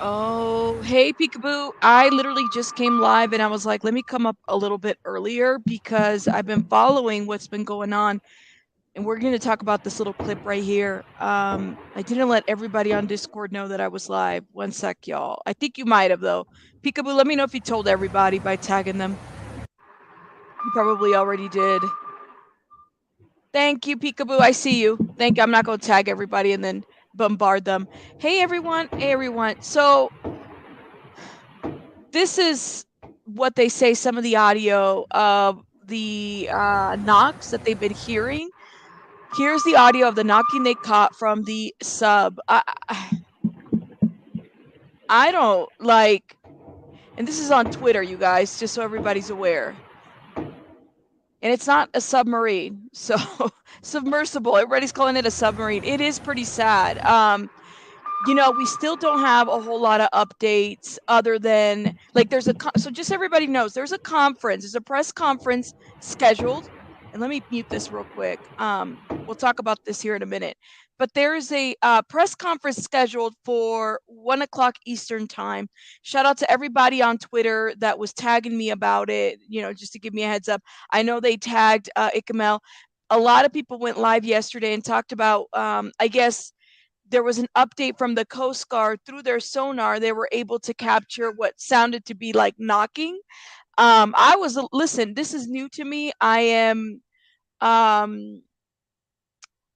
Oh, hey, Peekaboo. I literally just came live and I was like, let me come up a little bit earlier because I've been following what's been going on. And we're going to talk about this little clip right here. I didn't let everybody on Discord know that I was live. One sec, y'all. I think you might have, though. Peekaboo, let me know if you told everybody by tagging them. You probably already did. Thank you, Peekaboo. I see you. Thank you. I'm not going to tag everybody and then bombard them. Hey, everyone. Hey, everyone. So this is what they say, some of the audio of the knocks that they've been hearing. Here's the audio of the knocking they caught from the sub. I don't like, and this is on Twitter, you guys, just so everybody's aware. And it's not a submarine, so submersible. Everybody's calling it a submarine. It is pretty sad. We still don't have a whole lot of updates other than like so just so everybody knows there's a press conference scheduled. And let me mute this real quick. We'll talk about this here in a minute. But there's a press conference scheduled for 1:00 Eastern time. Shout out to everybody on Twitter that was tagging me about it, just to give me a heads up. I know they tagged Ikamel. A lot of people went live yesterday and talked about, I guess, there was an update from the Coast Guard through their sonar. They were able to capture what sounded to be like knocking. Listen, this is new to me. I am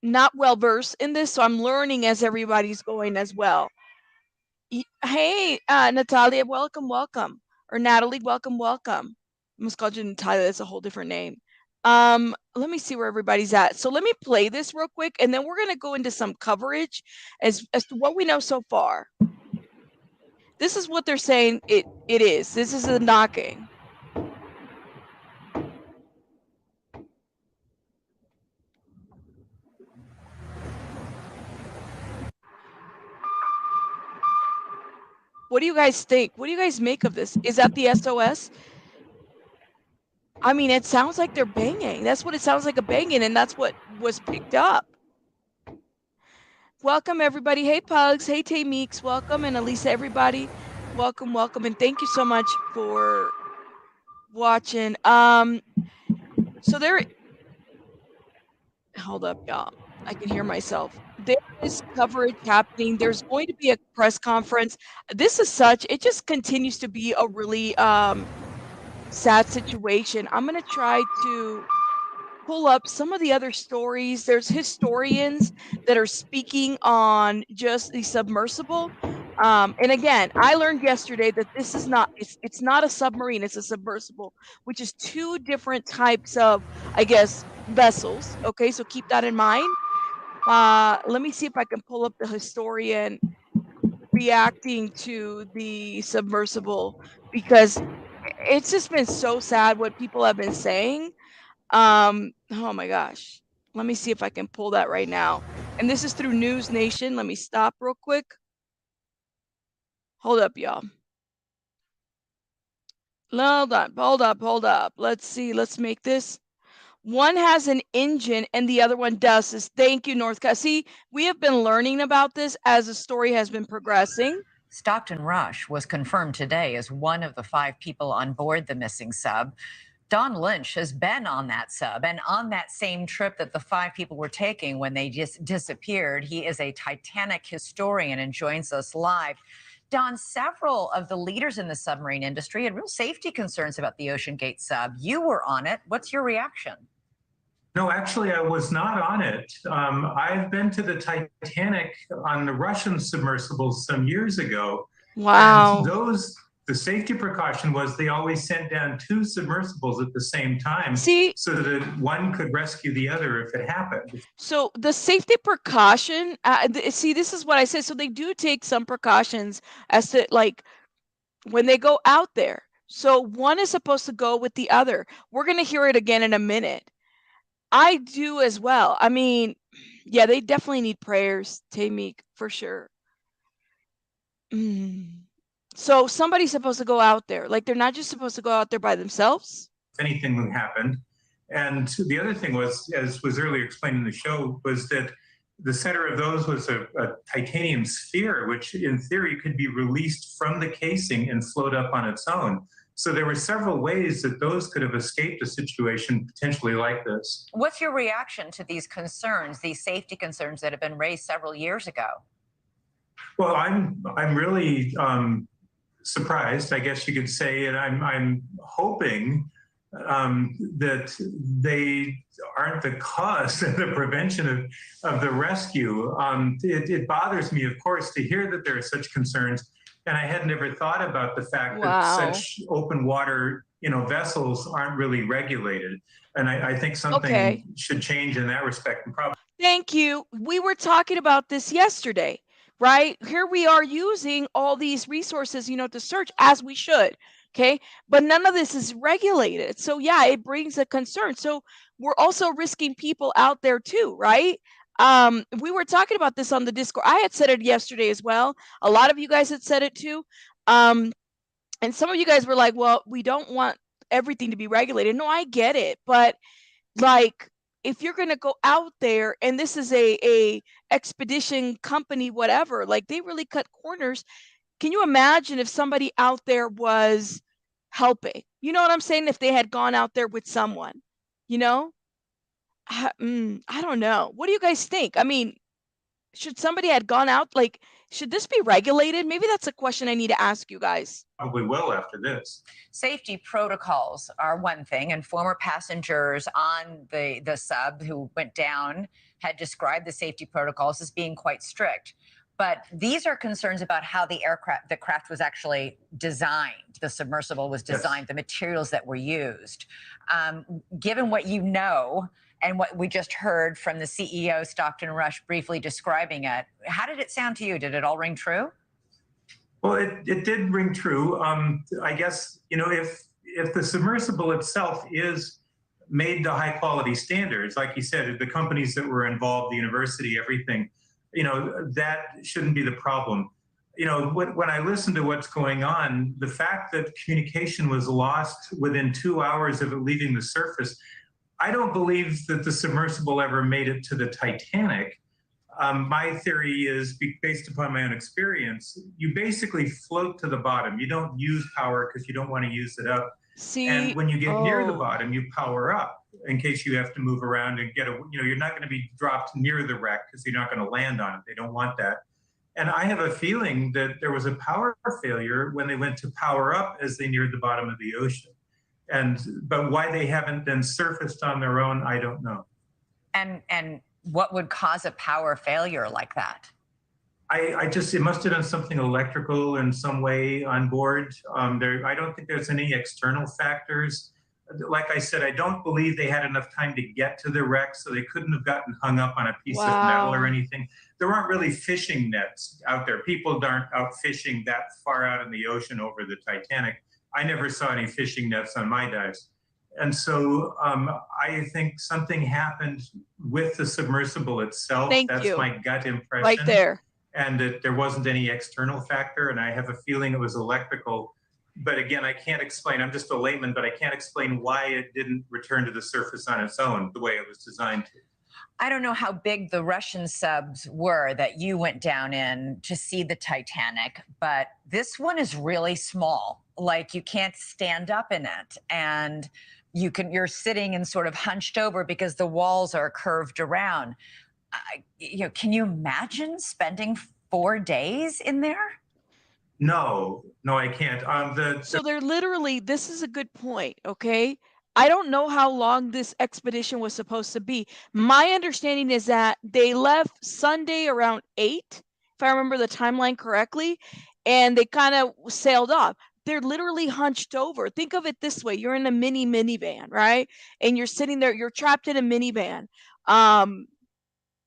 not well versed in this, so I'm learning as everybody's going as well. Hey, Natalia, welcome. Or Natalie, welcome. I almost called you Natalia. That's a whole different name. Let me see where everybody's at. So let me play this real quick, and then we're gonna go into some coverage as to what we know so far. This is what they're saying it is. This is a knocking. What do you guys think? What do you guys make of this? Is that the SOS? I mean, it sounds like they're banging. That's what it sounds like, a banging, and that's what was picked up. Welcome, everybody. Hey, Pugs. Hey, Tay Meeks. Welcome. And Elisa, everybody. Welcome. And thank you so much for watching. So there, hold up, y'all. I can hear myself. There is coverage happening. There's going to be a press conference. This is it just continues to be a really sad situation. I'm going to try to pull up some of the other stories. There's historians that are speaking on just the submersible. And again, I learned yesterday that this is not, it's not a submarine, it's a submersible, which is two different types of, I guess, vessels. Okay, so keep that in mind. Let me see if I can pull up the historian reacting to the submersible, because it's just been so sad what people have been saying. Oh my gosh. Let me see if I can pull that right now. And this is through News Nation. Let me stop real quick. Hold up, y'all. Hold up. Let's see. Let's make this. One has an engine and the other one does. Thank you, North Carolina. See, we have been learning about this as the story has been progressing. Stockton Rush was confirmed today as one of the 5 people on board the missing sub. Don Lynch has been on that sub and on that same trip that the 5 people were taking when they just disappeared. He is a Titanic historian and joins us live. Don, several of the leaders in the submarine industry had real safety concerns about the OceanGATE sub. You were on it. What's your reaction? No, actually, I was not on it. I've been to the Titanic on the Russian submersibles some years ago. Wow. And the safety precaution was they always sent down 2 submersibles at the same time, see, so that one could rescue the other if it happened. So the safety precaution, see, this is what I said. So they do take some precautions as to like when they go out there. So one is supposed to go with the other. We're going to hear it again in a minute. I do as well. I mean, yeah, they definitely need prayers, Tamik, for sure. So somebody's supposed to go out there. Like, they're not just supposed to go out there by themselves. If anything happened. And the other thing was, as was earlier explained in the show, was that the center of those was a titanium sphere, which in theory could be released from the casing and float up on its own. So there were several ways that those could have escaped a situation potentially like this. What's your reaction to these concerns, these safety concerns that have been raised several years ago? Well, I'm really surprised, I guess you could say, and I'm hoping that they aren't the cause of the prevention of the rescue. It bothers me, of course, to hear that there are such concerns. And I had never thought about the fact that such open water, vessels aren't really regulated. And I think something should change in that respect. And probably. Thank you. We were talking about this yesterday, right? Here we are using all these resources, to search, as we should. Okay. But none of this is regulated. So yeah, it brings a concern. So we're also risking people out there too, right? We were talking about this on the Discord. I had said it yesterday as well. A lot of you guys had said it too. And some of you guys were like, well, we don't want everything to be regulated. No, I get it. But like, if you're going to go out there and this is a expedition company, whatever, like they really cut corners. Can you imagine if somebody out there was helping? You know what I'm saying? If they had gone out there with someone, I don't know. What do you guys think? I mean, should somebody had gone out, like, should this be regulated? Maybe that's a question I need to ask you guys. Probably will after this. Safety protocols are one thing, and former passengers on the sub who went down had described the safety protocols as being quite strict. But these are concerns about how the craft was actually designed. The submersible was designed, the materials that were used. Given what you know, and what we just heard from the CEO, Stockton Rush, briefly describing it, how did it sound to you? Did it all ring true? Well, it did ring true. I guess, if the submersible itself is made to high quality standards, like you said, the companies that were involved, the university, everything, that shouldn't be the problem. When I listen to what's going on, the fact that communication was lost within 2 hours of it leaving the surface, I don't believe that the submersible ever made it to the Titanic. My theory is, based upon my own experience, you basically float to the bottom. You don't use power because you don't want to use it up. And when you get near the bottom, you power up in case you have to move around and get you're not going to be dropped near the wreck because you're not going to land on it. They don't want that. And I have a feeling that there was a power failure when they went to power up as they neared the bottom of the ocean. But why they haven't then surfaced on their own, I don't know. And what would cause a power failure like that? It must have been something electrical in some way on board. I don't think there's any external factors. Like I said, I don't believe they had enough time to get to the wreck, so they couldn't have gotten hung up on a piece of metal or anything. There aren't really fishing nets out there. People aren't out fishing that far out in the ocean over the Titanic. I never saw any fishing nets on my dives. And so I think something happened with the submersible itself. That's my gut impression. Right there. And that there wasn't any external factor. And I have a feeling it was electrical. But again, I can't explain. I'm just a layman, but I can't explain why it didn't return to the surface on its own the way it was designed to. I don't know how big the Russian subs were that you went down in to see the Titanic, but this one is really small. Like, you can't stand up in it, and you're sitting and sort of hunched over because the walls are curved around. Can you imagine spending 4 days in there? No, I can't. So they're literally, this is a good point, okay? I don't know how long this expedition was supposed to be. My understanding is that they left Sunday around 8, if I remember the timeline correctly, and they kind of sailed off. They're literally hunched over. Think of it this way. You're in a minivan, right? And you're sitting there, you're trapped in a minivan.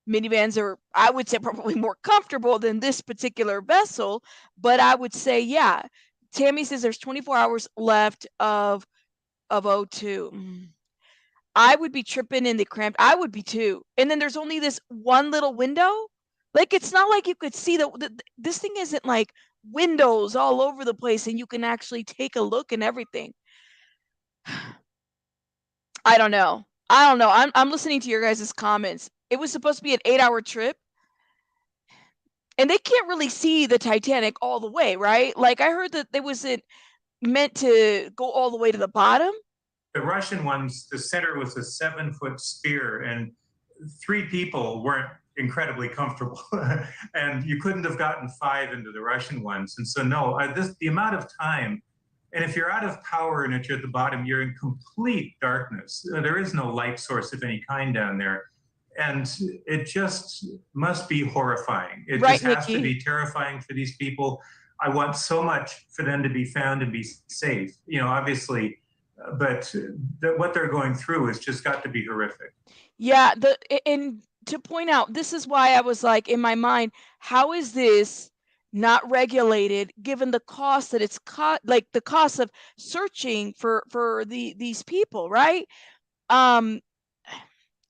Minivans are, I would say, probably more comfortable than this particular vessel, but I would say, yeah. Tammy says there's 24 hours left of O2. I would be tripping in the cramped. I would be too. And then there's only this one little window. Like, it's not like you could see this thing isn't like windows all over the place and you can actually take a look and everything. I don't know. I'm listening to your guys' comments. It was supposed to be an 8-hour trip. And they can't really see the Titanic all the way, right? Like, I heard that it wasn't meant to go all the way to the bottom. The Russian ones, the center was a 7-foot spear, and 3 people weren't incredibly comfortable, and you couldn't have gotten 5 into the Russian ones. And so, no, the amount of time, and if you're out of power and if you're at the bottom, you're in complete darkness. There is no light source of any kind down there. And it just must be horrifying. It Right, just has to Nikki? be terrifying for these people. I want so much for them to be found and be safe, obviously, but what they're going through has just got to be horrific. Yeah, and to point out, this is why I was like, in my mind, how is this not regulated given the cost that it's like the cost of searching for these people, right?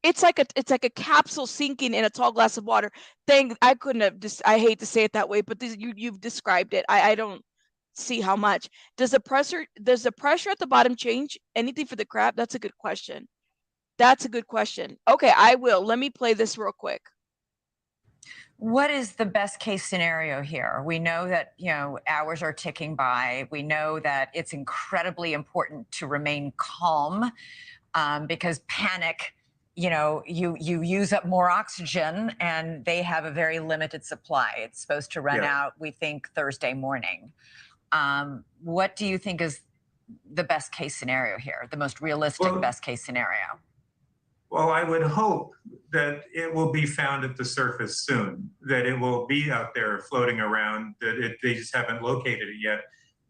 It's like a capsule sinking in a tall glass of water. I couldn't have I hate to say it that way, but you've described it. I don't see how much. Does the pressure at the bottom change anything for the crab? That's a good question. That's a good question. Okay, I will. Let me play this real quick. What is the best case scenario here? We know that, hours are ticking by. We know that it's incredibly important to remain calm because panic, you use up more oxygen and they have a very limited supply. It's supposed to run out, we think, Thursday morning. What do you think is the best case scenario here, the most realistic best case scenario? Well, I would hope that it will be found at the surface soon, that it will be out there floating around, that they just haven't located it yet.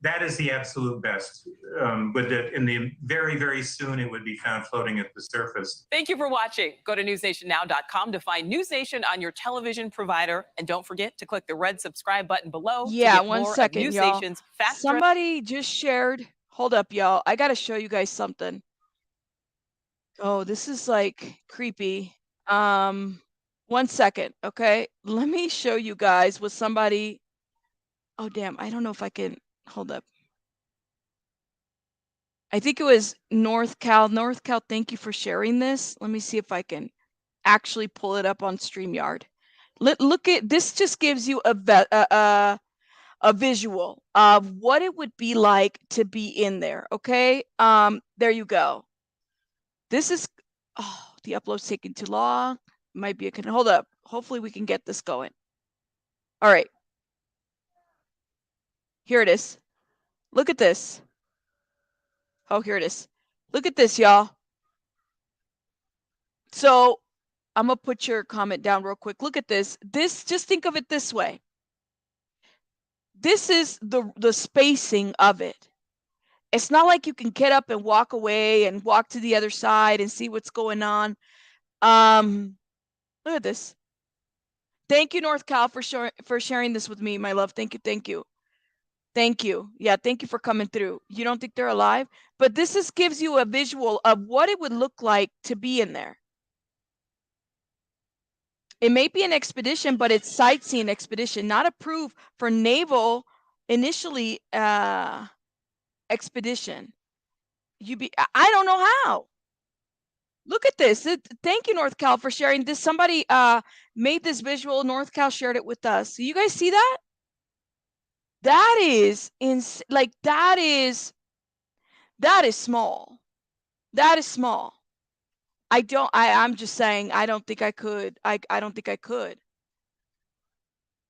That is the absolute best. But that in the very, very soon, it would be found floating at the surface. Thank you for watching. Go to newsnationnow.com to find News Nation on your television provider. And don't forget to click the red subscribe button below to get one more second, of News y'all. Nation's fast. Somebody just shared. Hold up, y'all. I got to show you guys something. Oh, this is like creepy. 1 second, okay? Let me show you guys what somebody. Oh, damn. I don't know if I can. Hold up. I think it was North Cal. North Cal, thank you for sharing this. Let me see if I can actually pull it up on StreamYard. Look at this. Just gives you a visual of what it would be like to be in there. Okay. There you go. This is, the upload's taking too long. Might be hold up. Hopefully we can get this going. All right. Here it is. Look at this. Oh, here it is. Look at this, y'all. So I'm going to put your comment down real quick. Look at this. Just think of it this way. This is the spacing of it. It's not like you can get up and walk away and walk to the other side and see what's going on. Look at this. Thank you, North Cal, for sharing this with me, my love. Thank you. Thank you. Yeah, thank you for coming through. You don't think they're alive? But this gives you a visual of what it would look like to be in there. It may be an expedition, but it's sightseeing expedition, not approved for naval initially expedition. I don't know how. Look at this. Thank you, North Cal, for sharing this. Somebody made this visual. North Cal shared it with us. So you guys see that? That is that is small. That is small. I'm just saying, I don't think I could. I don't think I could.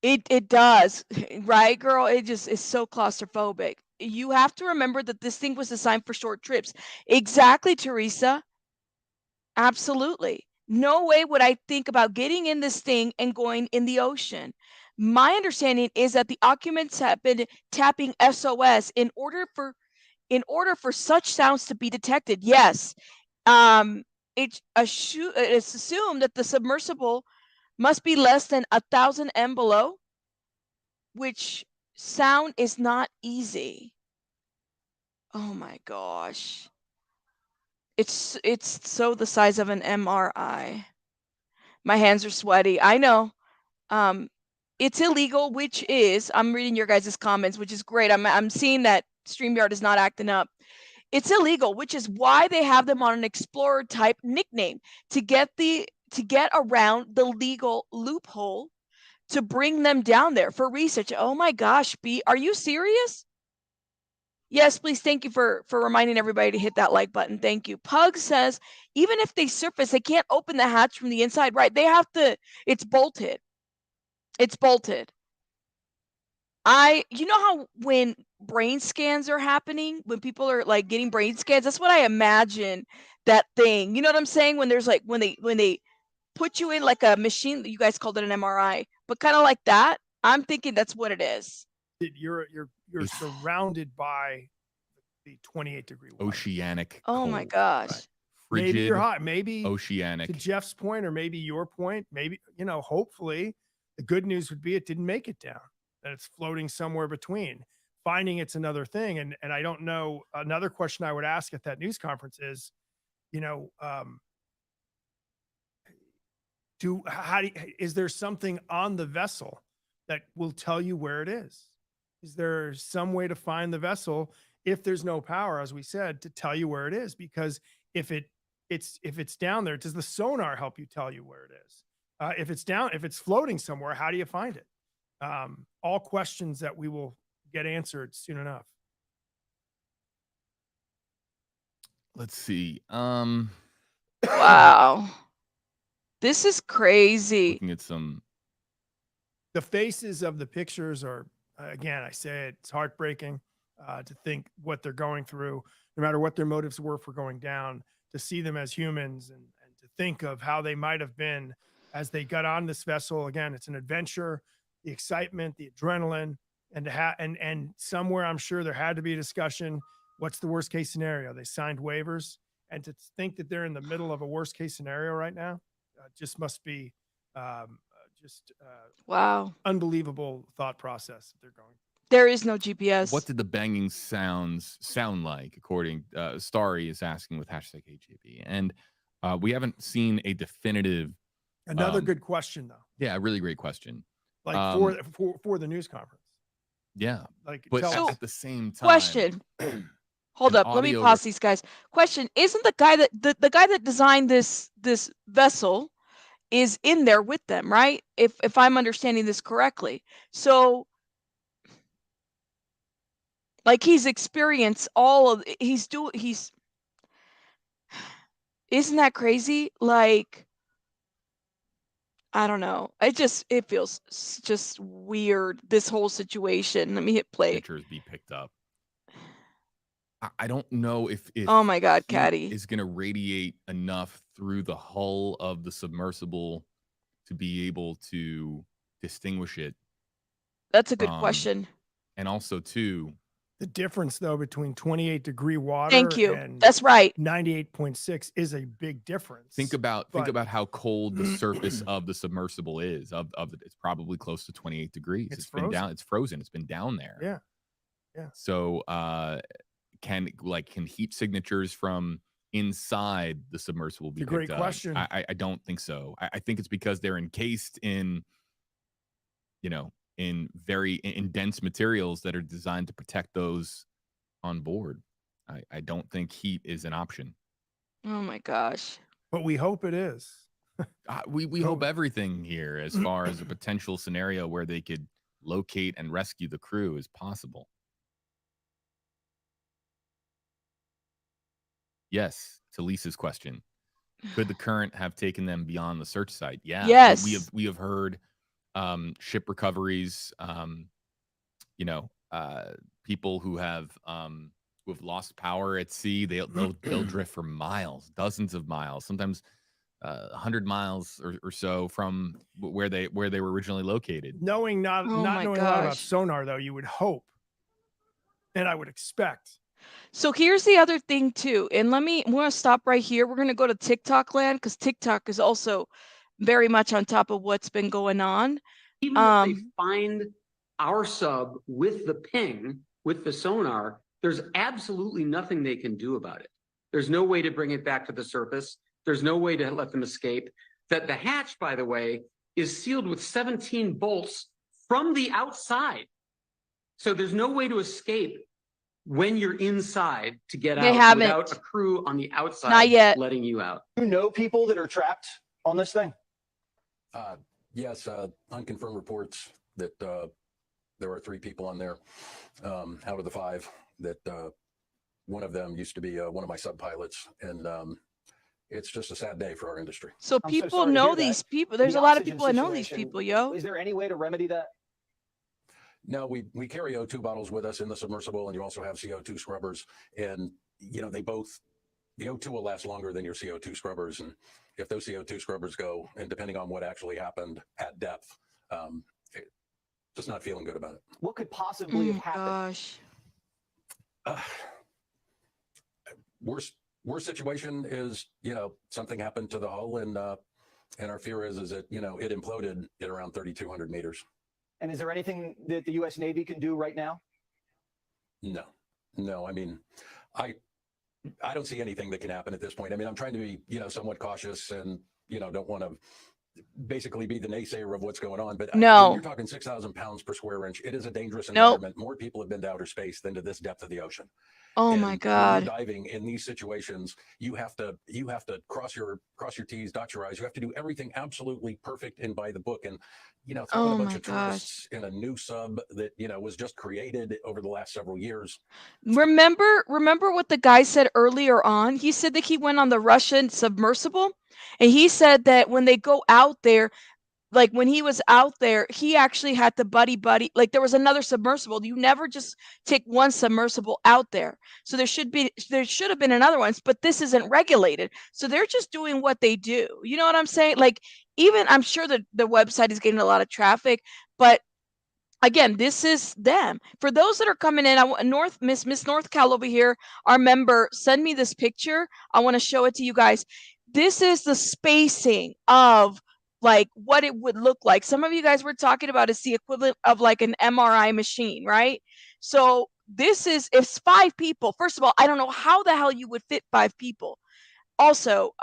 It does, right, girl? It just is so claustrophobic. You have to remember that this thing was designed for short trips. Exactly, Teresa. Absolutely. No way would I think about getting in this thing and going in the ocean. My understanding is that the occupants have been tapping SOS in order for such sounds to be detected. Yes. It's assumed that the submersible must be less than 1,000 m below, which sound is not easy. Oh my gosh. It's so the size of an MRI. My hands are sweaty. I know. It's illegal, which is, I'm reading your guys' comments, which is great. I'm seeing that StreamYard is not acting up. It's illegal, which is why they have them on an explorer type nickname to get around the legal loophole to bring them down there for research. Oh my gosh, B, are you serious? Yes, please. Thank you for reminding everybody to hit that like button. Thank you. Pug says, even if they surface, they can't open the hatch from the inside. Right. They have to, it's bolted. It's bolted. You know how when brain scans are happening, when people are like getting brain scans, that's what I imagine that thing. You know what I'm saying? When there's like, when they put you in like a machine, you guys called it an MRI, but kind of like that. I'm thinking that's what it is. You're surrounded by the 28-degree water. Oceanic. Oh cold, my gosh. right? Maybe Frigid, you're hot. Maybe oceanic. to Jeff's point, or maybe your point, maybe, hopefully the good news would be it didn't make it down, that it's floating somewhere between. Finding it's another thing. And I don't know, another question I would ask at that news conference is, is there something on the vessel that will tell you where it is? Is there some way to find the vessel if there's no power, as we said, to tell you where it is? Because if it's down there, does the sonar help you tell you where it is? If it's floating somewhere, how do you find it? All questions that we will get answered soon enough. Let's see. Wow. This is crazy. Looking at some. The faces of the pictures are, again, I say it's heartbreaking to think what they're going through, no matter what their motives were for going down, to see them as humans and to think of how they might have been as they got on this vessel. Again, it's an adventure, the excitement, the adrenaline, and and somewhere I'm sure there had to be a discussion. What's the worst case scenario? They signed waivers, and to think that they're in the middle of a worst case scenario right now just must be wow, unbelievable thought process that they're going. There is no GPS. What did the banging sounds sound like? According, Starry is asking with hashtag AJB, and we haven't seen a definitive. Another good question, though. Yeah, a really great question. Like for the news conference. Yeah, like, but tell at the same time, question. Hold up, let me pause these guys. Question: isn't the guy that the guy that designed this vessel is in there with them, right? If I'm understanding this correctly, so like he's experienced all of isn't that crazy? Like, I don't know. It feels just weird, this whole situation. Let me hit play. Pictures be picked up. I don't know if oh my God, heat Caddy is going to radiate enough through the hull of the submersible to be able to distinguish it. That's a good question. And also, too, the difference, though, between 28-degree water Thank you. and That's right. 98.6 is a big difference. Think about how cold the surface of the submersible is. It's probably close to 28 degrees. It's been down. It's frozen. It's been down there. Yeah. Yeah. So can heat signatures from inside the submersible be picked up? Great question. I don't think so. I think it's because they're encased in, in dense materials that are designed to protect those on board. I don't think heat is an option. Oh my gosh. But we hope it is. We hope everything here, as far as a potential scenario where they could locate and rescue the crew, is possible. Yes, to Lisa's question. Could the current have taken them beyond the search site? Yeah. Yes. We have heard ship recoveries, people who have lost power at sea, they'll drift for miles, dozens of miles, sometimes 100 miles or so from where they were originally located. Not knowing a lot about sonar, though, you would hope, and I would expect. So here's the other thing too, and we're gonna stop right here. We're gonna go to TikTok land, because TikTok is also very much on top of what's been going on. Even if they find our sub with the ping, with the sonar, there's absolutely nothing they can do about it. There's no way to bring it back to the surface. There's no way to let them escape. That the hatch, by the way, is sealed with 17 bolts from the outside. So there's no way to escape when you're inside to get out without a crew on the outside letting you out. You know people that are trapped on this thing? Yes, unconfirmed reports that there are 3 people on there out of the 5 that one of them used to be one of my sub-pilots, and it's just a sad day for our industry. So I'm so people sorry to know hear that. these people. There's The a lot of oxygen people that know these situation, people, yo. Is there any way to remedy that? No, we carry O2 bottles with us in the submersible, and you also have CO2 scrubbers, and you know the O2 will last longer than your CO2 scrubbers, and if those CO2 scrubbers go, and depending on what actually happened at depth, just not feeling good about it. What could possibly have happened? Gosh. Worst situation is, you know, something happened to the hull, and our fear is that, you know, it imploded at around 3,200 meters. And is there anything that the U.S. Navy can do right now? No. I mean, I don't see anything that can happen at this point. I mean, I'm trying to be, you know, somewhat cautious, and you know, don't want to basically be the naysayer of what's going on. But No. you're talking 6,000 pounds per square inch. It is a dangerous environment. More people have been to outer space than to this depth of the ocean. Oh And my when God. you're diving in these situations, you have to cross your T's, dot your I's. You have to do everything absolutely perfect and by the book. And you know, throwing Oh a bunch my of gosh. tourists in a new sub that, you know, was just created over the last several years. Remember what the guy said earlier on? He said that he went on the Russian submersible, and he said that when they go out there, like when he was out there, he actually had the buddy, like there was another submersible. You never just take one submersible out there. So there should have been another one, but this isn't regulated. So they're just doing what they do. You know what I'm saying? Like, even I'm sure that the website is getting a lot of traffic, but again, this is them. For those that are coming in, Miss North Cal over here, our member, send me this picture. I want to show it to you guys. This is the spacing of like what it would look like. Some of you guys were talking about it's the equivalent of like an MRI machine, right? So this is, if 5 people, first of all, I don't know how the hell you would fit 5 people. Also,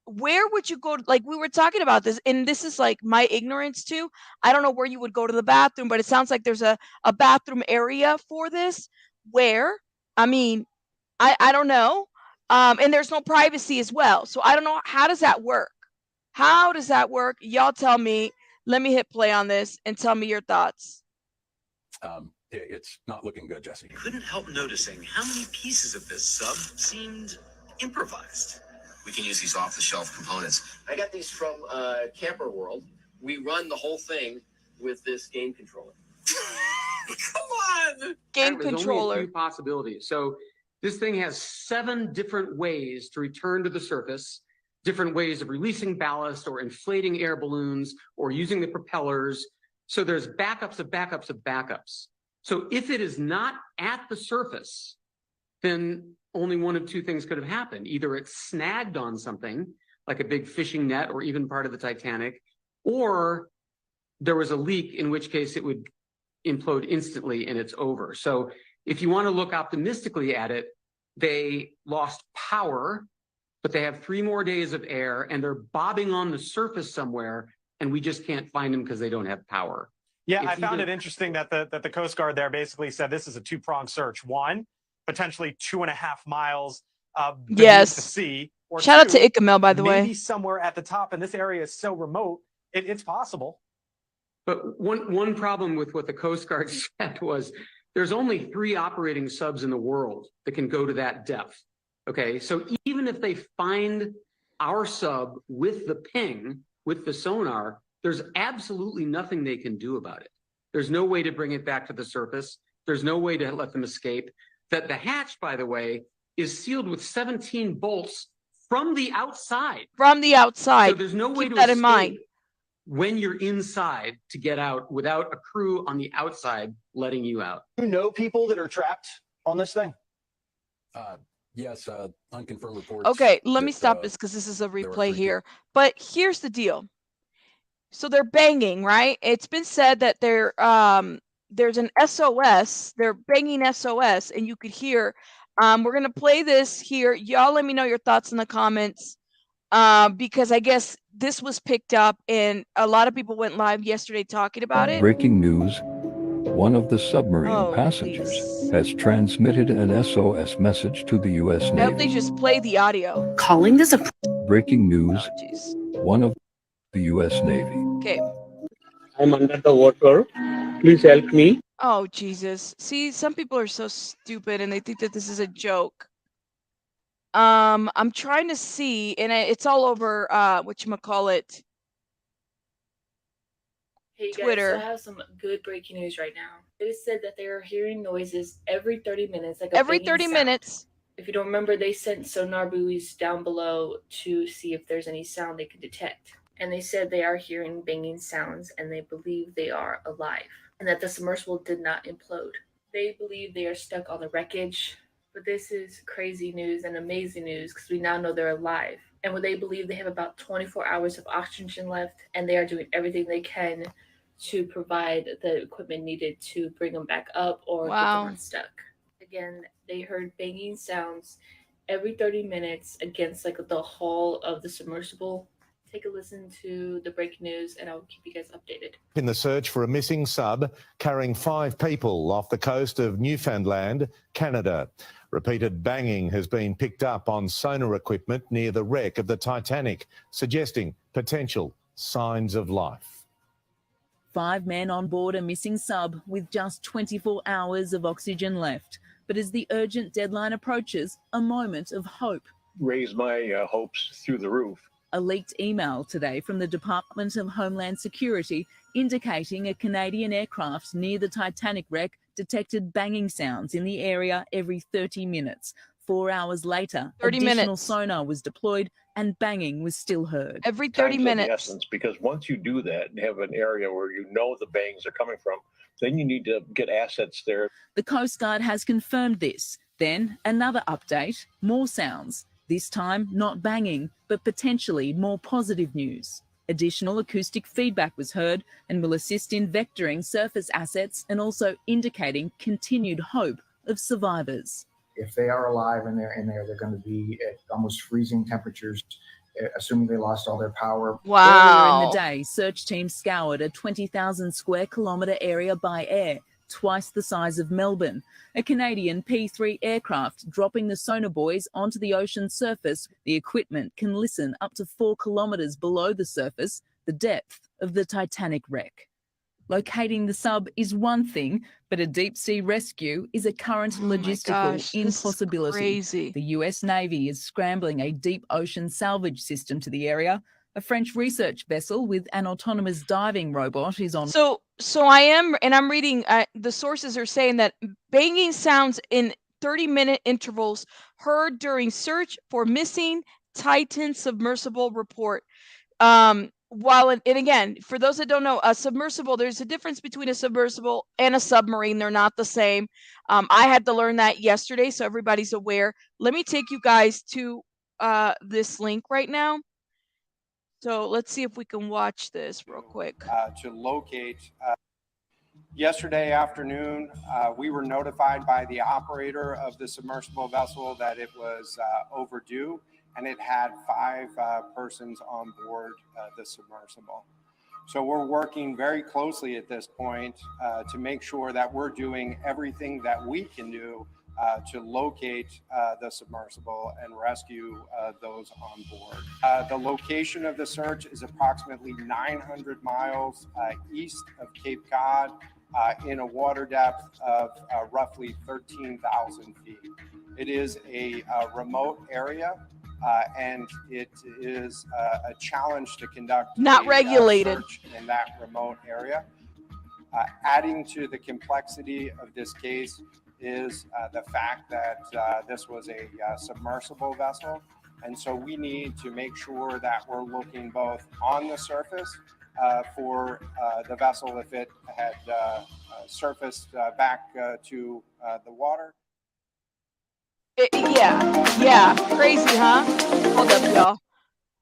where would you go? Like we were talking about this, and this is like my ignorance too. I don't know where you would go to the bathroom, but it sounds like there's a bathroom area for this. Where? I mean, I don't know. And there's no privacy as well. So I don't know, how does that work? How does that work? Y'all tell me. Let me hit play on this and tell me your thoughts. It's not looking good, Jesse. Couldn't help noticing how many pieces of this sub seemed improvised. We can use these off-the-shelf components. I got these from Camper World. We run the whole thing with this game controller. Come on! Game There's controller. only a few possibilities. So this thing has 7 different ways to return to the surface, different ways of releasing ballast or inflating air balloons or using the propellers. So there's backups of backups of backups. So if it is not at the surface, then only one of 2 things could have happened. Either it's snagged on something like a big fishing net or even part of the Titanic, or there was a leak, in which case it would implode instantly and it's over. So if you want to look optimistically at it, they lost power, but they have 3 more days of air and they're bobbing on the surface somewhere, and we just can't find them because they don't have power. Yeah, It's I found either- it interesting that the Coast Guard there basically said this is a 2-pronged search. 1, potentially 2.5 miles beneath Yes. the sea. Or Shout out to 2, Ikamel, by the maybe way. somewhere at the top, and this area is so remote, it's possible. But one problem with what the Coast Guard said was there's only 3 operating subs in the world that can go to that depth. Okay, so even if they find our sub with the ping, with the sonar, there's absolutely nothing they can do about it. There's no way to bring it back to the surface. There's no way to let them escape. That the hatch, by the way, is sealed with 17 bolts from the outside. From the outside. So there's no way Keep to that in escape mind. when you're inside to get out without a crew on the outside letting you out. You know people that are trapped on this thing? Yes, unconfirmed reports. Okay, let me that, stop this because this is a are 3 replay people. here. But here's the deal. So they're banging, right? It's been said that there's an SOS. They're banging SOS, and you could hear. We're gonna play this here. Y'all, let me know your thoughts in the comments, because I guess this was picked up, and a lot of people went live yesterday talking about it. Breaking news. One of the submarine passengers has transmitted an SOS message to the U.S. I hope they Navy. just play the audio. Calling this a Breaking news. Oh, jeez. One of the U.S. Navy. Okay. I'm under the water. Please help me. Oh, Jesus. See, some people are so stupid and they think that this is a joke. I'm trying to see, and it's all over, whatchamacallit, Hey guys, so Twitter. I have some good breaking news right now. It is said that they are hearing noises every 30 minutes, like a Every banging 30 sound. minutes. If you don't remember, they sent sonar buoys down below to see if there's any sound they could detect. And they said they are hearing banging sounds and they believe they are alive and that the submersible did not implode. They believe they are stuck on the wreckage, but this is crazy news and amazing news because we now know they're alive. And they believe they have about 24 hours of oxygen left and they are doing everything they can to provide the equipment needed to bring them back up or get them unstuck. Again, they heard banging sounds every 30 minutes against like the hull of the submersible. Take a listen to the breaking news and I'll keep you guys updated. In the search for a missing sub carrying 5 people off the coast of Newfoundland, Canada. Repeated banging has been picked up on sonar equipment near the wreck of the Titanic, suggesting potential signs of life. 5 men on board a missing sub with just 24 hours of oxygen left. But as the urgent deadline approaches, a moment of hope. Raised my hopes through the roof. A leaked email today from the Department of Homeland Security indicating a Canadian aircraft near the Titanic wreck detected banging sounds in the area every 30 minutes. 4 hours later, 30 additional minutes. sonar was deployed and banging was still heard. Every 30 Time's minutes. of the essence, because once you do that and have an area where you know the bangs are coming from, then you need to get assets there. The Coast Guard has confirmed this. Then another update, more sounds. This time not banging, but potentially more positive news. Additional acoustic feedback was heard and will assist in vectoring surface assets and also indicating continued hope of survivors. If they are alive and they're in there, they're going to be at almost freezing temperatures, assuming they lost all their power. Earlier in the day, search teams scoured a 20,000 square kilometre area by air, twice the size of Melbourne. A Canadian P-3 aircraft dropping the sonar buoys onto the ocean surface. The equipment can listen up to 4 kilometres below the surface, the depth of the Titanic wreck. Locating the sub is one thing, but a deep-sea rescue is a current logistical impossibility. Crazy. The US Navy is scrambling a deep ocean salvage system to the area. A French research vessel with an autonomous diving robot is on. So I am, and I'm reading, the sources are saying that banging sounds in 30-minute intervals heard during search for missing Titan submersible report. And again, for those that don't know, a submersible, there's a difference between a submersible and a submarine. They're not the same. I had to learn that yesterday, so everybody's aware. Let me take you guys to this link right now. So let's see if we can watch this real quick. To locate. Yesterday afternoon, we were notified by the operator of the submersible vessel that it was overdue, and it had 5 persons on board the submersible. So we're working very closely at this point to make sure that we're doing everything that we can do to locate the submersible and rescue those on board. The location of the search is approximately 900 miles east of Cape Cod in a water depth of roughly 13,000 feet. It is a remote area. And it is a challenge to conduct not regulated search in that remote area. Adding to the complexity of this case is the fact that this was a submersible vessel. And so we need to make sure that we're looking both on the surface for the vessel if it had surfaced back to the water. Yeah, crazy, huh? Hold up, y'all.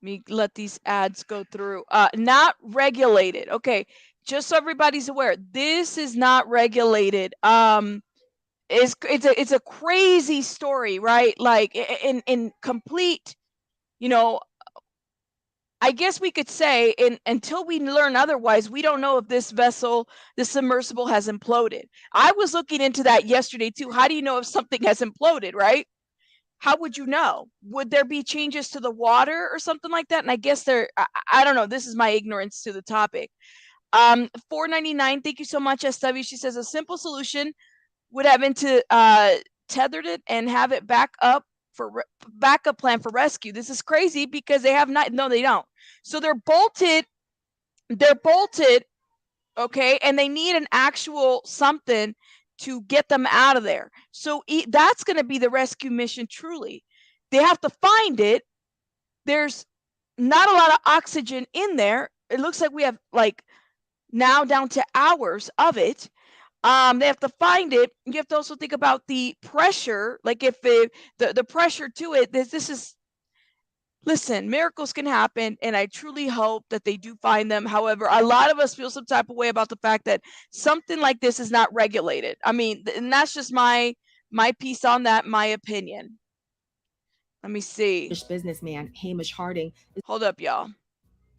Let me let these ads go through. Not regulated. Okay, just so everybody's aware, this is not regulated. It's a crazy story, right? Like in complete, I guess we could say, until we learn otherwise, we don't know if this vessel, the submersible, has imploded. I was looking into that yesterday too. How do you know if something has imploded, right? How would you know? Would there be changes to the water or something like that? And I guess I don't know. This is my ignorance to the topic. $4.99. Thank you so much, SW. She says a simple solution would have been to tethered it and have it backup plan for rescue. This is crazy because they have not. No, they don't. So they're bolted. They're bolted. Okay, and they need an actual something to get them out of there. So that's going to be the rescue mission. Truly, they have to find it. There's not a lot of oxygen in there. It looks like we have like now down to hours of it. They have to find it. You have to also think about the pressure. Like if the pressure to it, this is, listen, miracles can happen, and I truly hope that they do find them. However, a lot of us feel some type of way about the fact that something like this is not regulated. I mean, and that's just my piece on that, my opinion. Let me see. Businessman Hamish Harding. Hold up, y'all.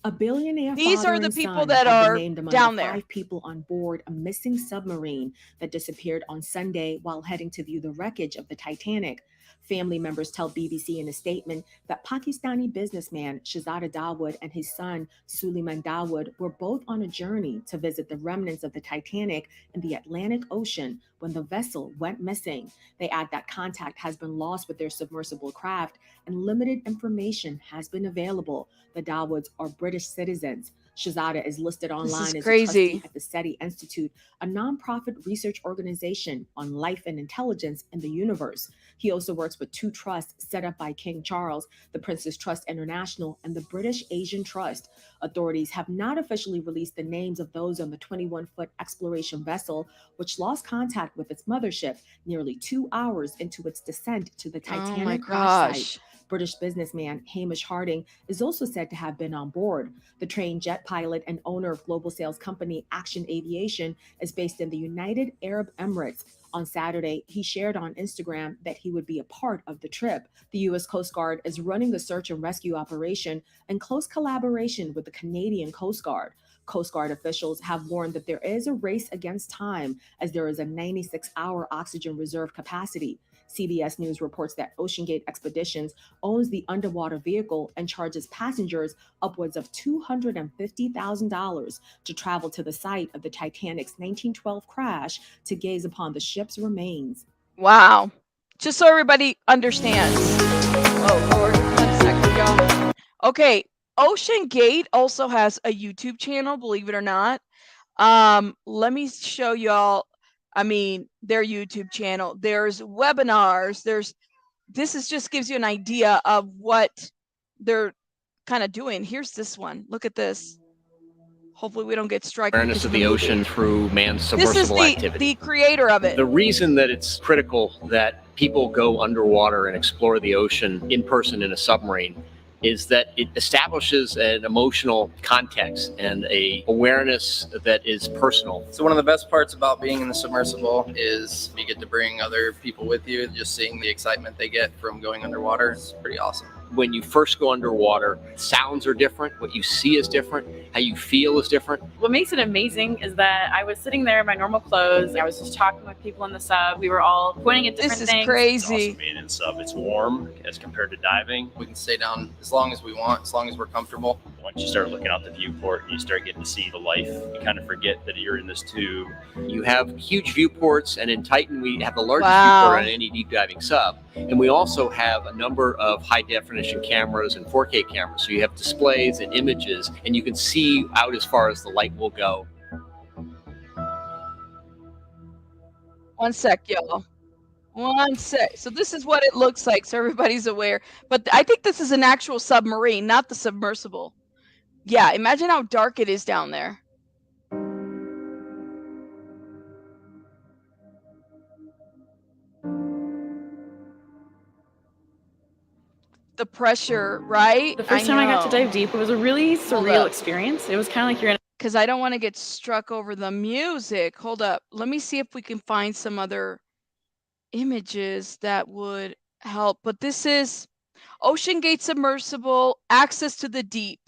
A billionaire These father are the and people son that have been are named among down the there. 5 people on board a missing submarine that disappeared on Sunday while heading to view the wreckage of the Titanic. Family members tell BBC in a statement that Pakistani businessman Shahzada Dawood and his son Suleiman Dawood were both on a journey to visit the remnants of the Titanic in the Atlantic Ocean when the vessel went missing. They add that contact has been lost with their submersible craft and limited information has been available. The Dawoods are British citizens. Shahzada is listed online as a trustee at the SETI Institute, a nonprofit research organization on life and intelligence in the universe. He also works with 2 trusts set up by King Charles, the Prince's Trust International and the British Asian Trust. Authorities have not officially released the names of those on the 21-foot exploration vessel, which lost contact with its mothership nearly 2 hours into its descent to the Titanic crash site. British businessman Hamish Harding is also said to have been on board. The trained jet pilot and owner of global sales company Action Aviation is based in the United Arab Emirates. On Saturday, he shared on Instagram that he would be a part of the trip. The U.S. Coast Guard is running the search and rescue operation in close collaboration with the Canadian Coast Guard. Coast Guard officials have warned that there is a race against time as there is a 96-hour oxygen reserve capacity. CBS News reports that OceanGATE Expeditions owns the underwater vehicle and charges passengers upwards of $250,000 to travel to the site of the Titanic's 1912 crash to gaze upon the ship's remains. Wow. Just so everybody understands. Oh, Lord. 1 second, y'all. Okay. OceanGATE also has a YouTube channel, believe it or not. Let me show y'all. I mean, their YouTube channel. There's webinars. This is just gives you an idea of what they're kind of doing. Here's this one. Look at this. Hopefully we don't get struck. Awareness of the ocean through man's submersible activity. This is the creator of it. The reason that it's critical that people go underwater and explore the ocean in person in a submarine is that it establishes an emotional context and a awareness that is personal. So one of the best parts about being in the submersible is you get to bring other people with you. Just seeing the excitement they get from going underwater is pretty awesome. When you first go underwater, sounds are different, what you see is different, how you feel is different. What makes it amazing is that I was sitting there in my normal clothes. I was just talking with people in the sub. We were all pointing at different things. This is crazy. It's awesome being in sub. It's warm as compared to diving. We can stay down as long as we want, as long as we're comfortable. Once you start looking out the viewport, you start getting to see the life. You kind of forget that you're in this tube. You have huge viewports, and in Titan we have the largest viewport on any deep diving sub. And we also have a number of high definition cameras and 4K cameras. So you have displays and images, and you can see out as far as the light will go. 1 sec, y'all. 1 sec. So this is what it looks like, so everybody's aware. But I think this is an actual submarine, not the submersible. Yeah, imagine how dark it is down there. The pressure, right? The first time I got to dive deep, it was a really surreal experience. It was kind of like you're in because I don't want to get struck over the music. Hold up. Let me see if we can find some other images that would help. But this is OceanGATE Submersible, access to the deep.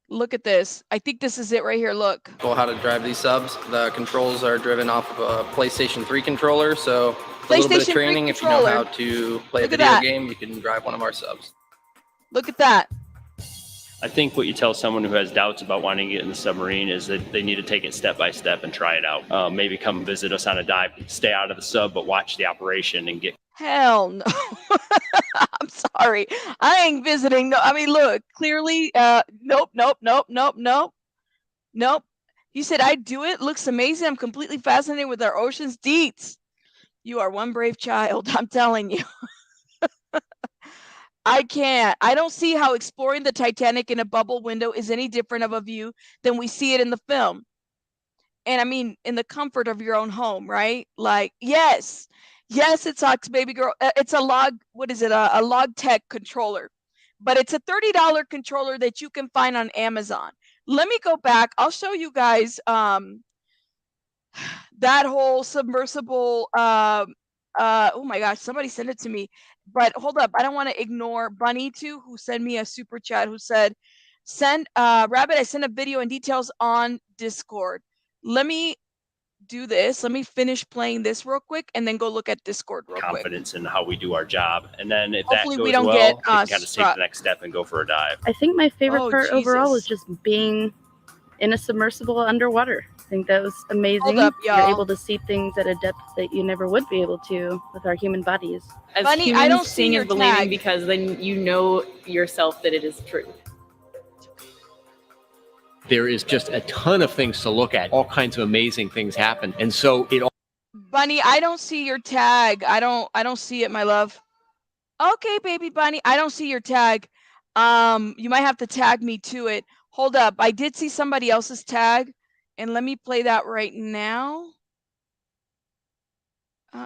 Look at this. I think this is it right here. Look. How to drive these subs. The controls are driven off of a PlayStation 3 controller, so a little bit of training. If you know how to play a video game, you can drive one of our subs. Look at that. I think what you tell someone who has doubts about wanting to get in the submarine is that they need to take it step by step and try it out. Maybe come visit us on a dive, stay out of the sub, but watch the operation and get. Hell no. I'm sorry. I ain't visiting. No, I mean, look, clearly, nope. You said I'd do it. Looks amazing. I'm completely fascinated with our ocean's deets. You are one brave child. I'm telling you. I can't. I don't see how exploring the Titanic in a bubble window is any different of a view than we see it in the film. And I mean, in the comfort of your own home, right? Like, yes, it sucks, baby girl. It's a log. What is it? A Logitech controller, but it's a $30 controller that you can find on Amazon. Let me go back. I'll show you guys that whole submersible. Oh my gosh, somebody sent it to me. But hold up, I don't want to ignore Bunny too, who sent me a super chat, who said, "Send Rabbit, I sent a video and details on Discord." Let me do this. Let me finish playing this real quick and then go look at Discord real quick. Confidence in how we do our job, and then if Hopefully that we goes don't well, get, we can kind of take the next step and go for a dive. I think my favorite Oh, part overall was Jesus. just being in a submersible underwater. I think that was amazing. Hold up, You're y'all. able to see things at a depth that you never would be able to with our human bodies. As Bunny, I don't see seeing your is believing tag. because then you know yourself that it is true. There is just a ton of things to look at. All kinds of amazing things happen. And so it all. Bunny, I don't see your tag. I don't see it, my love. Okay, baby bunny, I don't see your tag. You might have to tag me to it. Hold up, I did see somebody else's tag, and let me play that right now.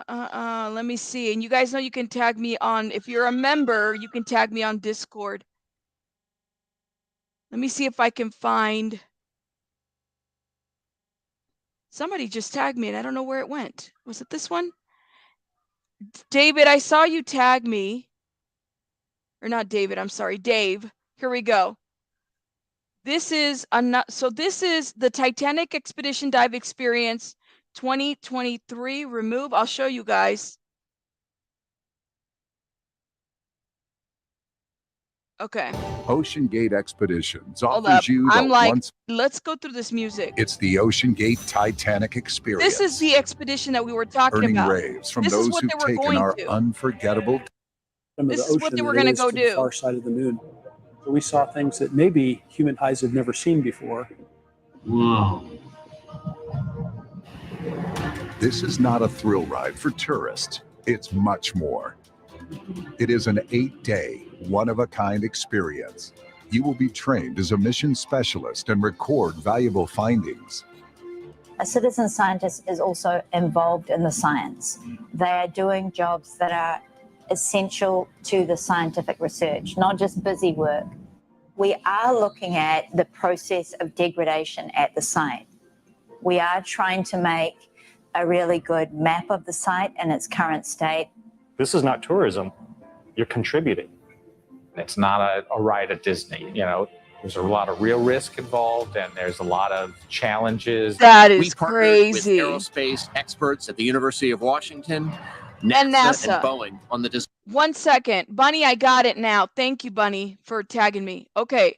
Let me see. And you guys know you can tag me on, if you're a member, you can tag me on Discord. Let me see if I can find. Somebody just tagged me and I don't know where it went. Was it this one? David, I saw you tag me. Or not David, I'm sorry, Dave. Here we go. This is this is the Titanic Expedition Dive Experience 2023 remove. I'll show you guys. Okay. OceanGATE Expeditions Hold offers up. you I'm the like, once. let's go through this music. It's the OceanGATE Titanic Experience. This is the expedition that we were talking Earning about. raves from This is those what who've they were taken going our to. unforgettable. This is what they were going to go do. Far side of the moon. So we saw things that maybe human eyes have never seen before. Wow. This is not a thrill ride for tourists. It's much more. It is an 8-day, one-of-a-kind experience. You will be trained as a mission specialist and record valuable findings. A citizen scientist is also involved in the science. They are doing jobs that are essential to the scientific research, not just busy work. We are looking at the process of degradation at the site. We are trying to make a really good map of the site and its current state. This is not tourism. You're contributing. It's not a ride at Disney. You know, there's a lot of real risk involved and there's a lot of challenges. That is We partnered crazy. with aerospace experts at the University of Washington, And NASA, NASA. and Boeing on the design. 1 second. Bunny, I got it now. Thank you, Bunny, for tagging me. Okay,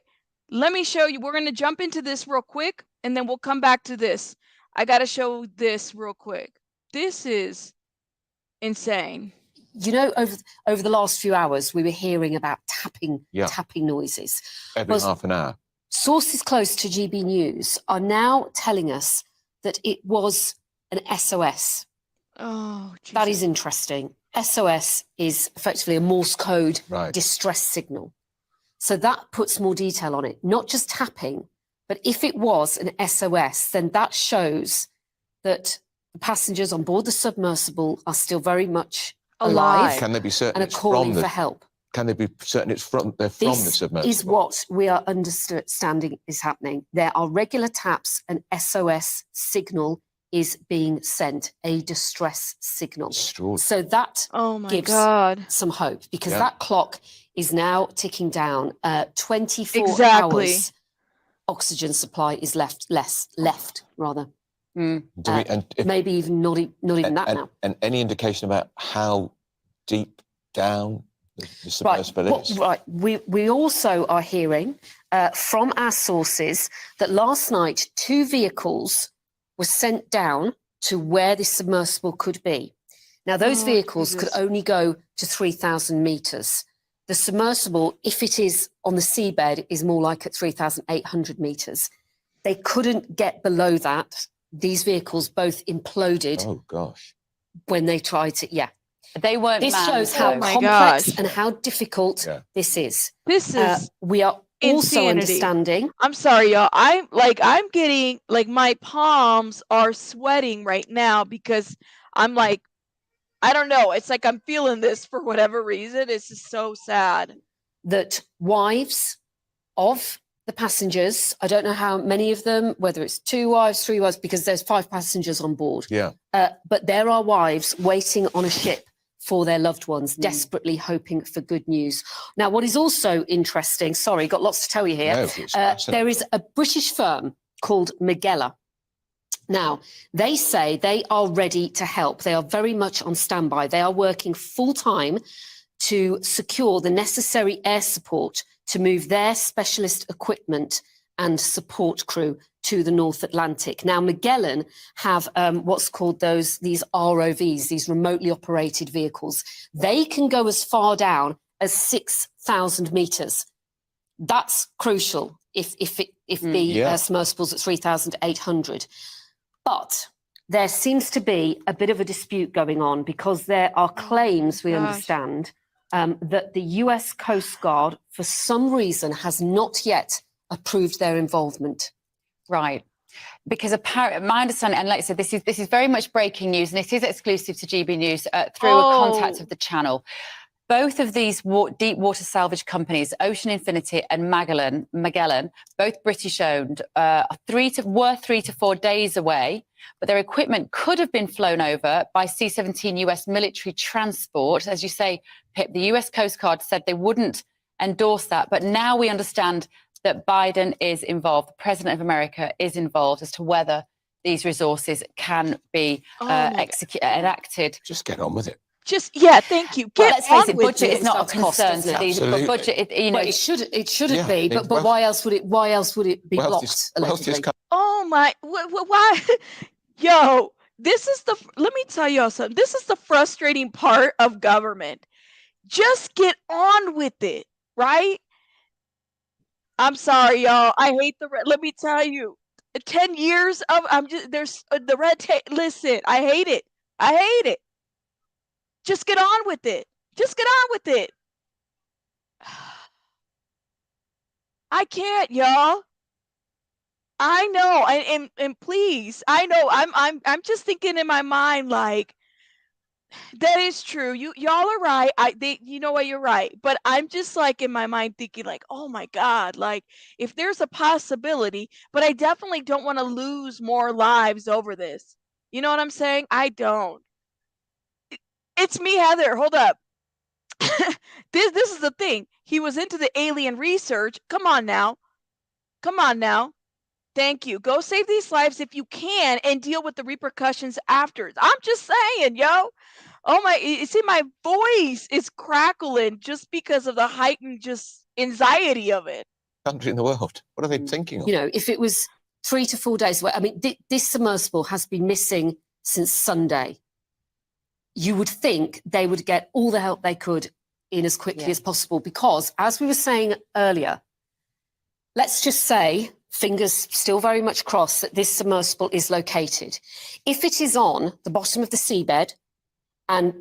let me show you. We're going to jump into this real quick, and then we'll come back to this. I got to show this real quick. This is insane. You know, over the last few hours, we were hearing about tapping noises. Every half an hour. Sources close to GB News are now telling us that it was an SOS. Oh, Jesus. That is interesting. SOS is effectively a Morse code distress signal. So that puts more detail on it, not just tapping, but if it was an SOS, then that shows that the passengers on board the submersible are still very much alive. Can they be certain and are it's calling from for help? Can they be certain they're from the submersible? This is what we are understanding is happening. There are regular taps, an SOS signal is being sent, a distress signal. So that gives some hope because that clock is now ticking down. 24 hours oxygen supply is left rather. Maybe even not even that now. And any indication about how deep down the submersible is? Right. We also are hearing from our sources that last night 2 vehicles were sent down to where this submersible could be. Now, those vehicles could only go to 3,000 meters. The submersible, if it is on the seabed, is more like at 3,800 meters. They couldn't get below that. These vehicles both imploded. Oh, gosh. When they tried to, They weren't This manned, shows how though. complex and how difficult this is. This is we are also insanity. understanding. I'm sorry, y'all. I'm getting like my palms are sweating right now because I'm like, I don't know. It's like I'm feeling this for whatever reason. It's just so sad. That wives of the passengers, I don't know how many of them, whether it's 2 wives, 3 wives, because there's 5 passengers on board. Yeah. But there are wives waiting on a ship for their loved ones, desperately hoping for good news. Now, what is also interesting, sorry, got lots to tell you here. No, it's fascinating. There is a British firm called Magellan. Now, they say they are ready to help. They are very much on standby. They are working full time to secure the necessary air support to move their specialist equipment and support crew to the North Atlantic. Now, Magellan have what's called these ROVs, these remotely operated vehicles. They can go as far down as 6,000 meters. That's crucial if the submersible's at 3,800. But there seems to be a bit of a dispute going on because there are claims, we understand, that the US Coast Guard, for some reason, has not yet approved their involvement. Right. Because apparently, my understanding, and like I said, this is very much breaking news, and it is exclusive to GB News through a contact of the channel. Both of these deep water salvage companies, Ocean Infinity and Magellan, both British-owned, were 3 to 4 days away, but their equipment could have been flown over by C-17 US military transport. As you say, Pip, the US Coast Guard said they wouldn't endorse that, but now we understand that Biden is involved, the President of America is involved as to whether these resources can be enacted. Just get on with it. Thank you. Let's face it, budget is not a concern to these. Absolutely. But budget, it shouldn't be. But why else would it? Why else would it be blocked? Allegedly? Oh my! Why? Yo, this is the. Let me tell y'all something. This is the frustrating part of government. Just get on with it, right? I'm sorry, y'all. I hate let me tell you, 10 years of there's the red tape. Listen, I hate it. I hate it. Just get on with it. Just get on with it. I can't, y'all. I know, and please, I know. I'm just thinking in my mind like, that is true. Y'all are right. You know what? You're right. But I'm just like in my mind thinking like, oh my God, like if there's a possibility, but I definitely don't want to lose more lives over this. You know what I'm saying? I don't. It's me, Heather. Hold up. This is the thing. He was into the alien research. Come on now. Come on now. Thank you. Go save these lives if you can and deal with the repercussions after. I'm just saying, yo. Oh my, you see, my voice is crackling just because of the heightened just anxiety of it. Country in the world. What are they thinking of? You know, if it was 3 to 4 days away, I mean, this submersible has been missing since Sunday. You would think they would get all the help they could in as quickly as possible because, as we were saying earlier, let's just say, fingers still very much crossed, that this submersible is located. If it is on the bottom of the seabed, and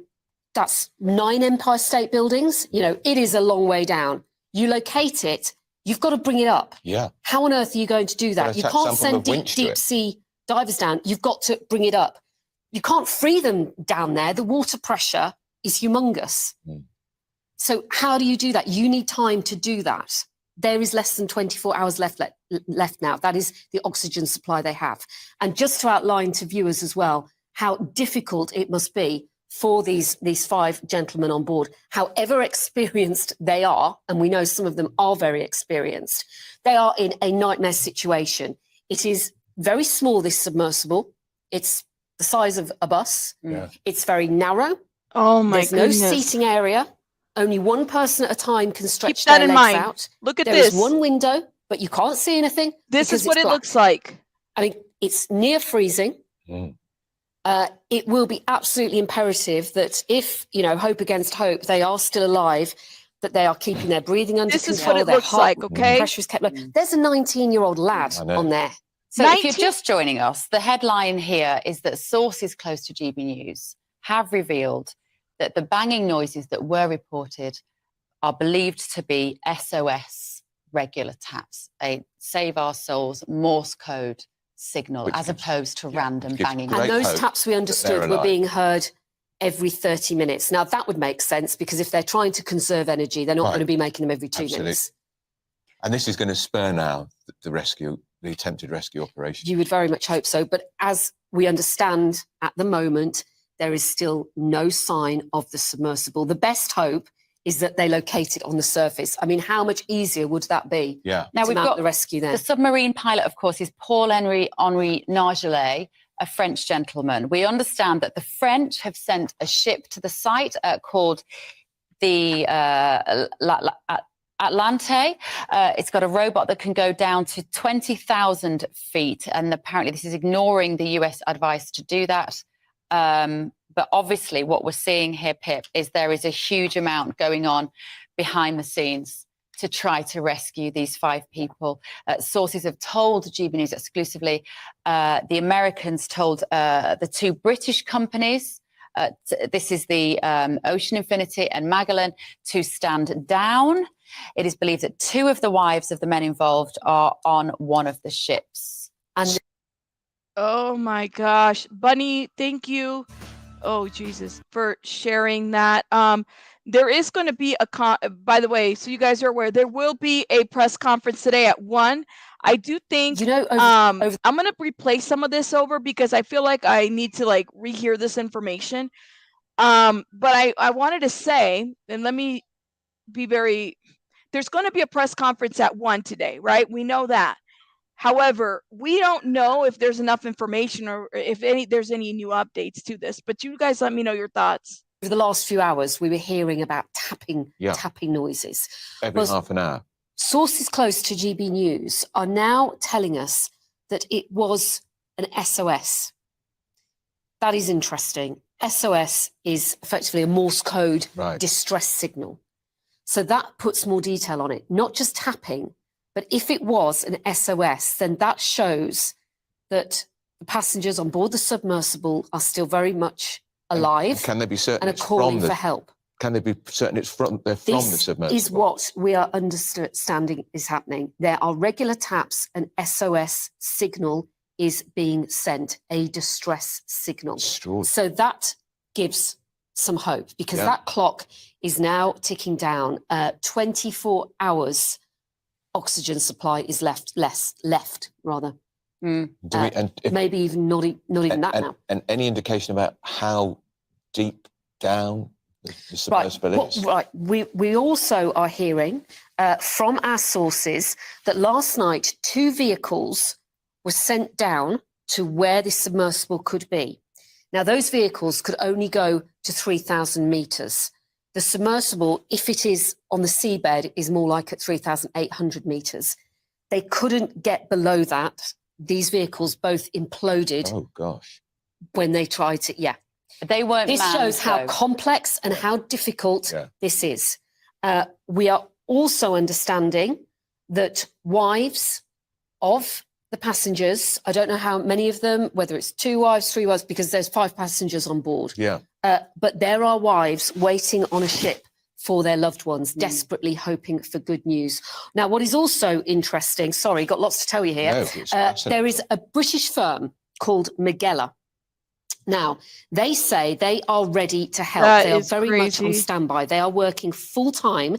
that's 9 Empire State Buildings, you know, it is a long way down. You locate it, you've got to bring it up. Yeah. How on earth are you going to do that? You can't send deep sea divers down. You've got to bring it up. You can't free them down there. The water pressure is humongous. So how do you do that? You need time to do that. There is less than 24 hours left now. That is the oxygen supply they have. And just to outline to viewers as well how difficult it must be for these 5 gentlemen on board, however experienced they are, and we know some of them are very experienced, they are in a nightmare situation. It is very small, this submersible. It's the size of a bus. Yeah. It's very narrow. Oh my goodness. There's no seating area. Only one person at a time can stretch Keep that their in legs mind. out. Look at There this. is one window but you can't see anything. This is because what it's it black. looks like. I mean, it's near freezing. It will be absolutely imperative that if, you know, hope against hope, they are still alive, that they are keeping their breathing under This control. is what it their looks heart like, okay? pressure is kept low. There's a 19-year-old lad on there. So if you're just joining us, the headline here is that sources close to GB News have revealed that the banging noises that were reported are believed to be SOS regular taps, a save our souls Morse code signal, as opposed to random banging. And those taps, we understood, were being heard every 30 minutes. Now, that would make sense, because if they're trying to conserve energy, they're not going to be making them every 2 minutes. And this is going to spur now the rescue, the attempted rescue operation. You would very much hope so. But as we understand at the moment, there is still no sign of the submersible. The best hope is that they locate it on the surface. I mean, how much easier would that be? Yeah. Now, we've got the rescue there. The submarine pilot, of course, is Paul-Henri Nargelet, a French gentleman. We understand that the French have sent a ship to the site called the Atlante. It's got a robot that can go down to 20,000 feet, and apparently this is ignoring the US advice to do that. But obviously what we're seeing here, Pip, is there is a huge amount going on behind the scenes to try to rescue these 5 people. Sources have told GB News exclusively, the Americans told the 2 British companies, this is the Ocean Infinity and Magellan, to stand down. It is believed that 2 of the wives of the men involved are on one of the ships. And oh my gosh, Bunny, thank you. Oh Jesus, for sharing that. There is going to be by the way, so you guys are aware, there will be a press conference today at 1. I do think, you know, I'm going to replay some of this over, because I feel like I need to like rehear this information. But I wanted to say, and let me be very, there's going to be a press conference at 1 today, right? We know that. However, we don't know if there's enough information or if there's any new updates to this, but you guys let me know your thoughts. over the last few hours, we were hearing about tapping noises. Every half an hour. Sources close to GB News are now telling us that it was an SOS. That is interesting. SOS is effectively a Morse code distress signal. So that puts more detail on it, not just tapping, but if it was an SOS, then that shows that the passengers on board the submersible are still very much alive. And can they be certain and are calling for help? Can they be certain they're from the submersible? This is what we are understanding is happening. There are regular taps, an SOS signal is being sent, a distress signal. So that gives some hope, because that clock is now ticking down. 24 hours oxygen supply is left. Maybe even not even that now. And any indication about how deep down the submersible is? Right. We also are hearing from our sources that last night 2 vehicles were sent down to where the submersible could be. Now, those vehicles could only go to 3,000 meters. The submersible, if it is on the seabed, is more like at 3,800 meters. They couldn't get below that. These vehicles both imploded. Oh, gosh. When they tried to, They weren't This manned, shows how though. complex and how difficult this is. We are also understanding that wives of the passengers, I don't know how many of them, whether it's 2 wives, 3 wives, because there's 5 passengers on board. But there are wives waiting on a ship for their loved ones, desperately hoping for good news. Now, what is also interesting, sorry, got lots to tell you here. There is a British firm called Magella. Now, they say they are ready to help. They are very much on standby. They are working full time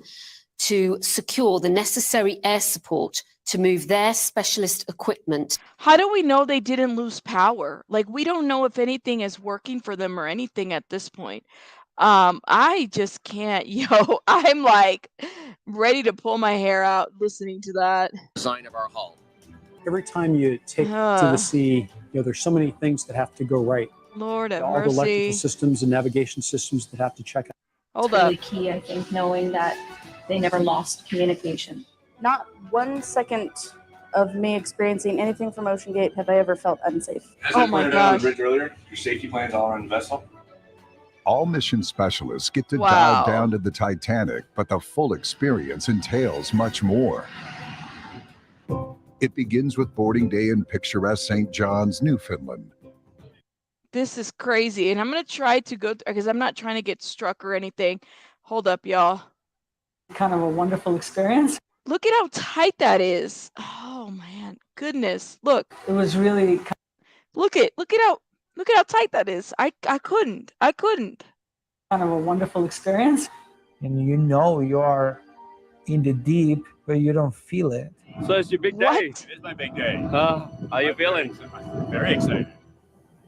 to secure the necessary air support to move their specialist equipment. How do we know they didn't lose power? Like, we don't know if anything is working for them or anything at this point. I just can't, I'm like ready to pull my hair out listening to that. Design of our hull. Every time you take to the sea, there's so many things that have to go right. Lord have All the mercy. electrical systems and navigation systems that have to check out. Hold It's up. really key, I think, knowing that they never lost communication. Not 1 second of me experiencing anything from OceanGATE have I ever felt unsafe. As I pointed out on the bridge earlier, your safety plans all around the vessel. All mission specialists get to Wow. dive down to the Titanic, but the full experience entails much more. It begins with boarding day in picturesque St. John's, Newfoundland. This is crazy. And I'm going to try to go because I'm not trying to get struck or anything. Hold up, y'all. Kind of a wonderful experience. Look at how tight that is. Oh man, goodness. Look. It was really look at how tight that is. I couldn't. kind of a wonderful experience. And you know you are in the deep, but you don't feel it. So it's your big day. It is my big day. How you feeling? Very excited.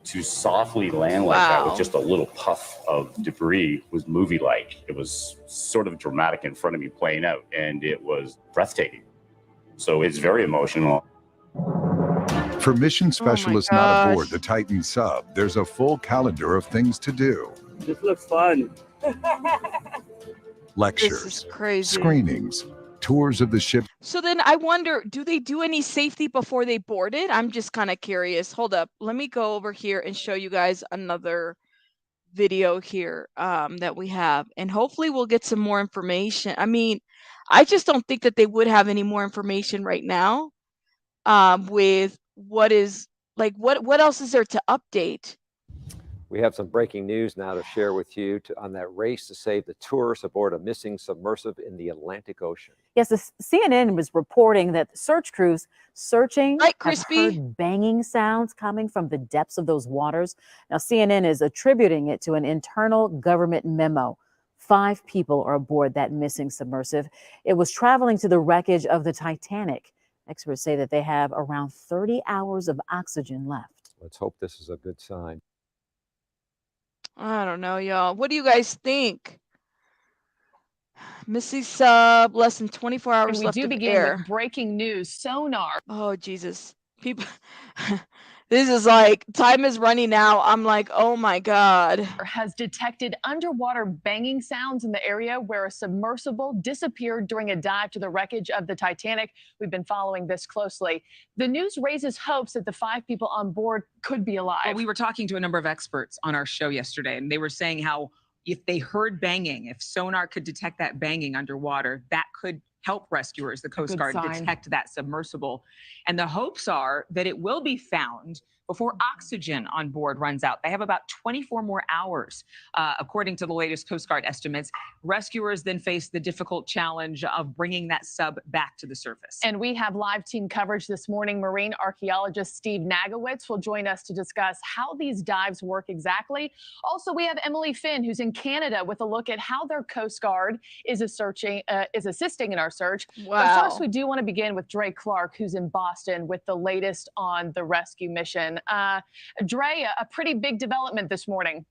To softly land like that with just a little puff of debris was movie-like. It was sort of dramatic in front of me playing out, and it was breathtaking. So it's very emotional. For mission specialists not aboard the Titan sub, there's a full calendar of things to do. This looks fun. Lectures, This is crazy. screenings, tours of the ship. So then I wonder, do they do any safety before they board it? I'm just kind of curious. Hold up. Let me go over here and show you guys another video here that we have. And hopefully we'll get some more information. I mean, I just don't think that they would have any more information right now with what is, like, what else is there to update? We have some breaking news now to share with you on that race to save the tourists aboard a missing submersible in the Atlantic Ocean. Yes, the CNN was reporting that search crews searching have Crispy. heard banging sounds coming from the depths of those waters. Now, CNN is attributing it to an internal government memo. 5 people are aboard that missing submersible. It was traveling to the wreckage of the Titanic. Experts say that they have around 30 hours of oxygen left. Let's hope this is a good sign. I don't know, y'all. What do you guys think? Missy sub, less than 24 hours And we left do of begin air. with breaking news. Sonar. Oh, Jesus. People, this is like, time is running out. I'm like, oh my God. Has detected underwater banging sounds in the area where a submersible disappeared during a dive to the wreckage of the Titanic. We've been following this closely. The news raises hopes that the 5 people on board could be alive. Well, we were talking to a number of experts on our show yesterday, and they were saying how if they heard banging, if sonar could detect that banging underwater, that could help rescuers, the Coast Guard, detect that submersible. And the hopes are that it will be found before oxygen on board runs out. They have about 24 more hours, according to the latest Coast Guard estimates. Rescuers then face the difficult challenge of bringing that sub back to the surface. And we have live team coverage this morning. Marine archaeologist Steve Nagowitz will join us to discuss how these dives work exactly. Also, we have Emily Finn, who's in Canada, with a look at how their Coast Guard is assisting in our search. Wow. But first, we do want to begin with Dre Clark, who's in Boston with the latest on the rescue mission. Dre, a pretty big development this morning.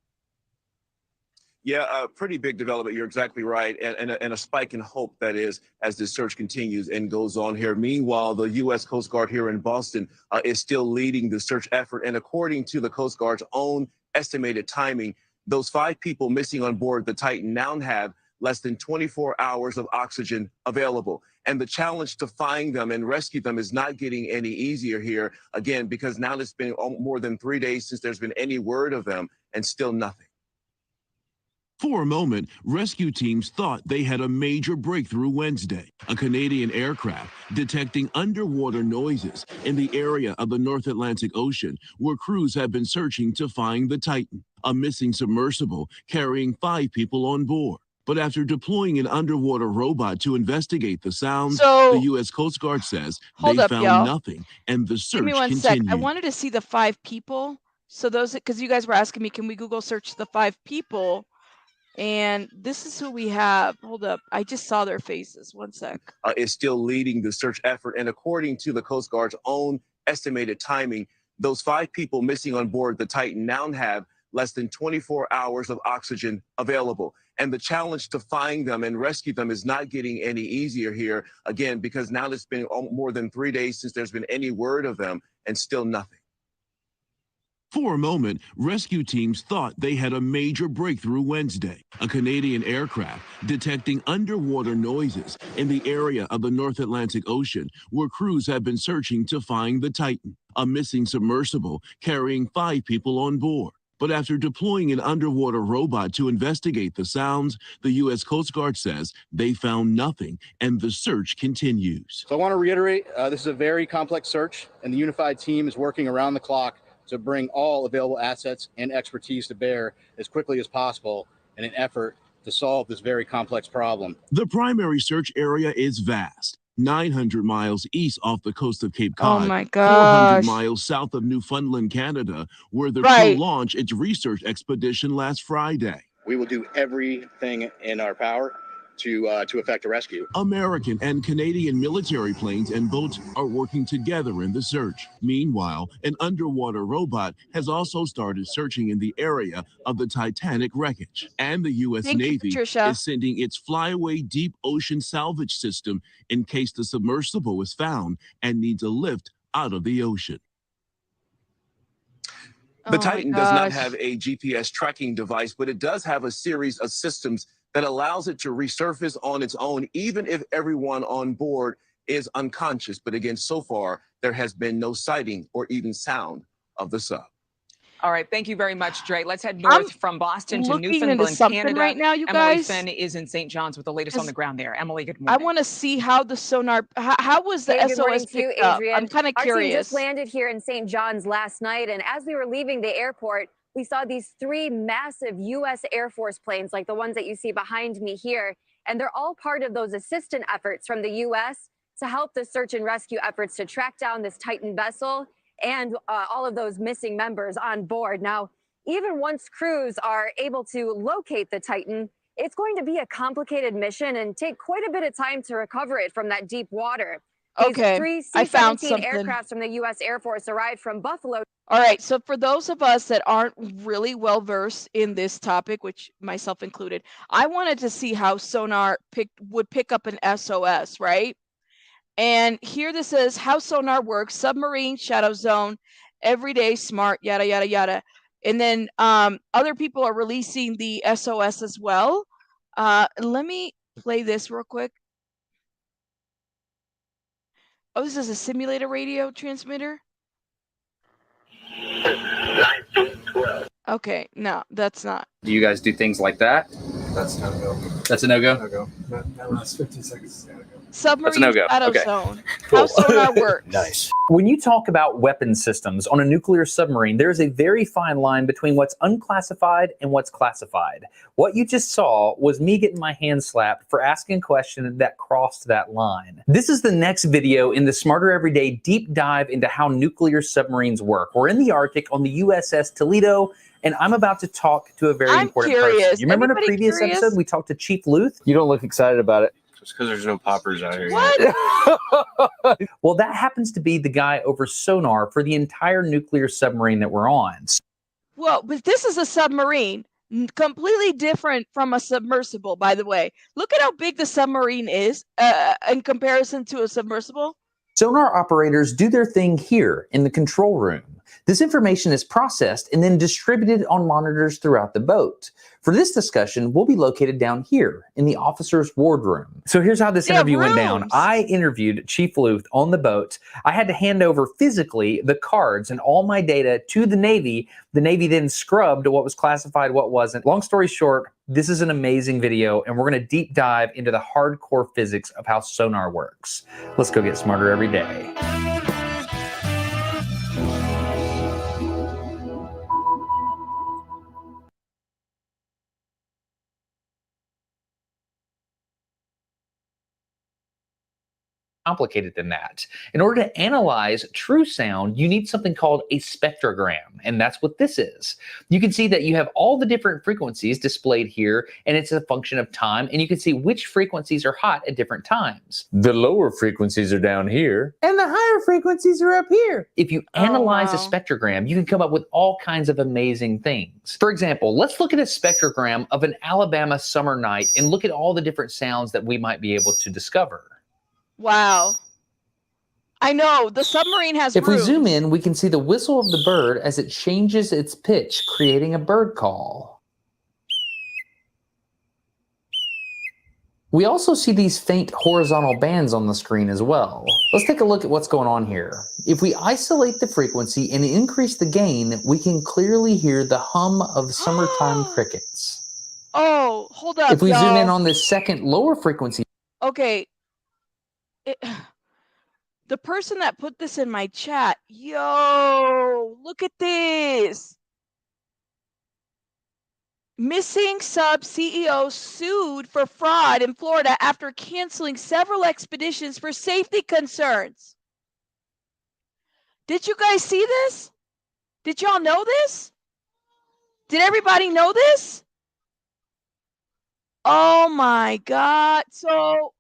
Yeah, a pretty big development. You're exactly right. And a spike in hope, that is, as this search continues and goes on here. Meanwhile, the U.S. Coast Guard here in Boston is still leading the search effort. And according to the Coast Guard's own estimated timing, those 5 people missing on board the Titan now have less than 24 hours of oxygen available. And the challenge to find them and rescue them is not getting any easier here, again, because now it's been more than 3 days since there's been any word of them, and still nothing. For a moment, rescue teams thought they had a major breakthrough Wednesday. A Canadian aircraft detecting underwater noises in the area of the North Atlantic Ocean, where crews have been searching to find the Titan, a missing submersible carrying 5 people on board. But after deploying an underwater robot to investigate the sounds, the U.S. Coast Guard says they found nothing, and the search Give me one continued. sec. I wanted to see the 5 people. So those, because you guys were asking me, can we Google search the 5 people? And this is who we have. Hold up. I just saw their faces. One sec. Is still leading the search effort. And according to the Coast Guard's own estimated timing, those 5 people missing on board the Titan now have less than 24 hours of oxygen available. And the challenge to find them and rescue them is not getting any easier here, again, because now it's been more than 3 days since there's been any word of them, and still nothing. For a moment, rescue teams thought they had a major breakthrough Wednesday. A Canadian aircraft detecting underwater noises in the area of the North Atlantic Ocean where crews have been searching to find the Titan, a missing submersible carrying 5 people on board. But after deploying an underwater robot to investigate the sounds, the U.S. Coast Guard says they found nothing and the search continues. So I want to reiterate, this is a very complex search, and the unified team is working around the clock to bring all available assets and expertise to bear as quickly as possible in an effort to solve this very complex problem. The primary search area is vast, 900 miles east off the coast of Cape Cod, Oh my 400 gosh. miles south of Newfoundland, Canada, where the crew launched its research expedition last Friday. We will do everything in our power to effect a rescue. American and Canadian military planes and boats are working together in the search. Meanwhile, an underwater robot has also started searching in the area of the Titanic wreckage. And the U.S. Navy is sending its flyaway deep ocean salvage system in case the submersible is found and needs a lift out of the ocean. The Titan does not have a GPS tracking device, but it does have a series of systems that allows it to resurface on its own, even if everyone on board is unconscious. But again, so far, there has been no sighting or even sound of the sub. All right, thank you very much, Dre. Let's head north from Boston to Newfoundland, Canada. Right now, you Emily guys. Finn is in St. John's with the latest on the ground there. Emily, good morning. I want to see how the sonar, how was the Good morning SOS to you, picked up? Adrian. I'm kind of Our team curious. just landed here in St. John's last night, and as we were leaving the airport, we saw these 3 massive U.S. Air Force planes, like the ones that you see behind me here, and they're all part of those assistant efforts from the U.S. to help the search and rescue efforts to track down this Titan vessel and all of those missing members on board. Now, even once crews are able to locate the Titan, it's going to be a complicated mission and take quite a bit of time to recover it from that deep water. These 3 I found C-17 something. aircrafts from the U.S. Air Force arrived from Buffalo. All right, so for those of us that aren't really well versed in this topic, which myself included, I wanted to see how sonar would pick up an SOS, right? And here this says how sonar works: submarine, shadow zone, everyday, smart, yada yada yada. And then other people are releasing the SOS as well. Let me play this real quick. Oh, this is a simulator radio transmitter. Okay, no, that's not. Do you guys do things like that? That's no go. That's a no-go? No-go. That last 15 seconds. Submarine no-go. shadow Okay. zone. Cool. How sonar works. Nice. When you talk about weapon systems on a nuclear submarine, there is a very fine line between what's unclassified and what's classified. What you just saw was me getting my hand slapped for asking a question that crossed that line. This is the next video in the Smarter Everyday deep dive into how nuclear submarines work. We're in the Arctic on the USS Toledo, and I'm about to talk to a very important person. You remember in a previous episode we talked to Chief Luth? You don't look excited about it. Just because there's no poppers out here. What? Well, that happens to be the guy over sonar for the entire nuclear submarine that we're on. Well, but this is a submarine, completely different from a submersible, by the way. Look at how big the submarine is in comparison to a submersible. Sonar operators do their thing here in the control room. This information is processed and then distributed on monitors throughout the boat. For this discussion, we'll be located down here in the officer's wardroom. So here's how this interview went down. I interviewed Chief Luth on the boat. I had to hand over physically the cards and all my data to the Navy. The Navy then scrubbed what was classified, what wasn't. Long story short, this is an amazing video, and we're going to deep dive into the hardcore physics of how sonar works. Let's go get smarter every day. Complicated than that. In order to analyze true sound, you need something called a spectrogram, and that's what this is. You can see that you have all the different frequencies displayed here, and it's a function of time, and you can see which frequencies are hot at different times. The lower frequencies are down here, and the higher frequencies are up here. If you analyze a spectrogram, you can come up with all kinds of amazing things. For example, let's look at a spectrogram of an Alabama summer night and look at all the different sounds that we might be able to discover. Wow. I know, the submarine has If we rooms. zoom in, we can see the whistle of the bird as it changes its pitch, creating a bird call. We also see these faint horizontal bands on the screen as well. Let's take a look at what's going on here. If we isolate the frequency and increase the gain, we can clearly hear the hum of summertime crickets. Oh, hold up, If we zoom in y'all. on this second lower frequency, Okay. The person that put this in my chat, yo, look at this. Missing sub CEO sued for fraud in Florida after canceling several expeditions for safety concerns. Did you guys see this? Did y'all know this? Did everybody know this? Oh my God. So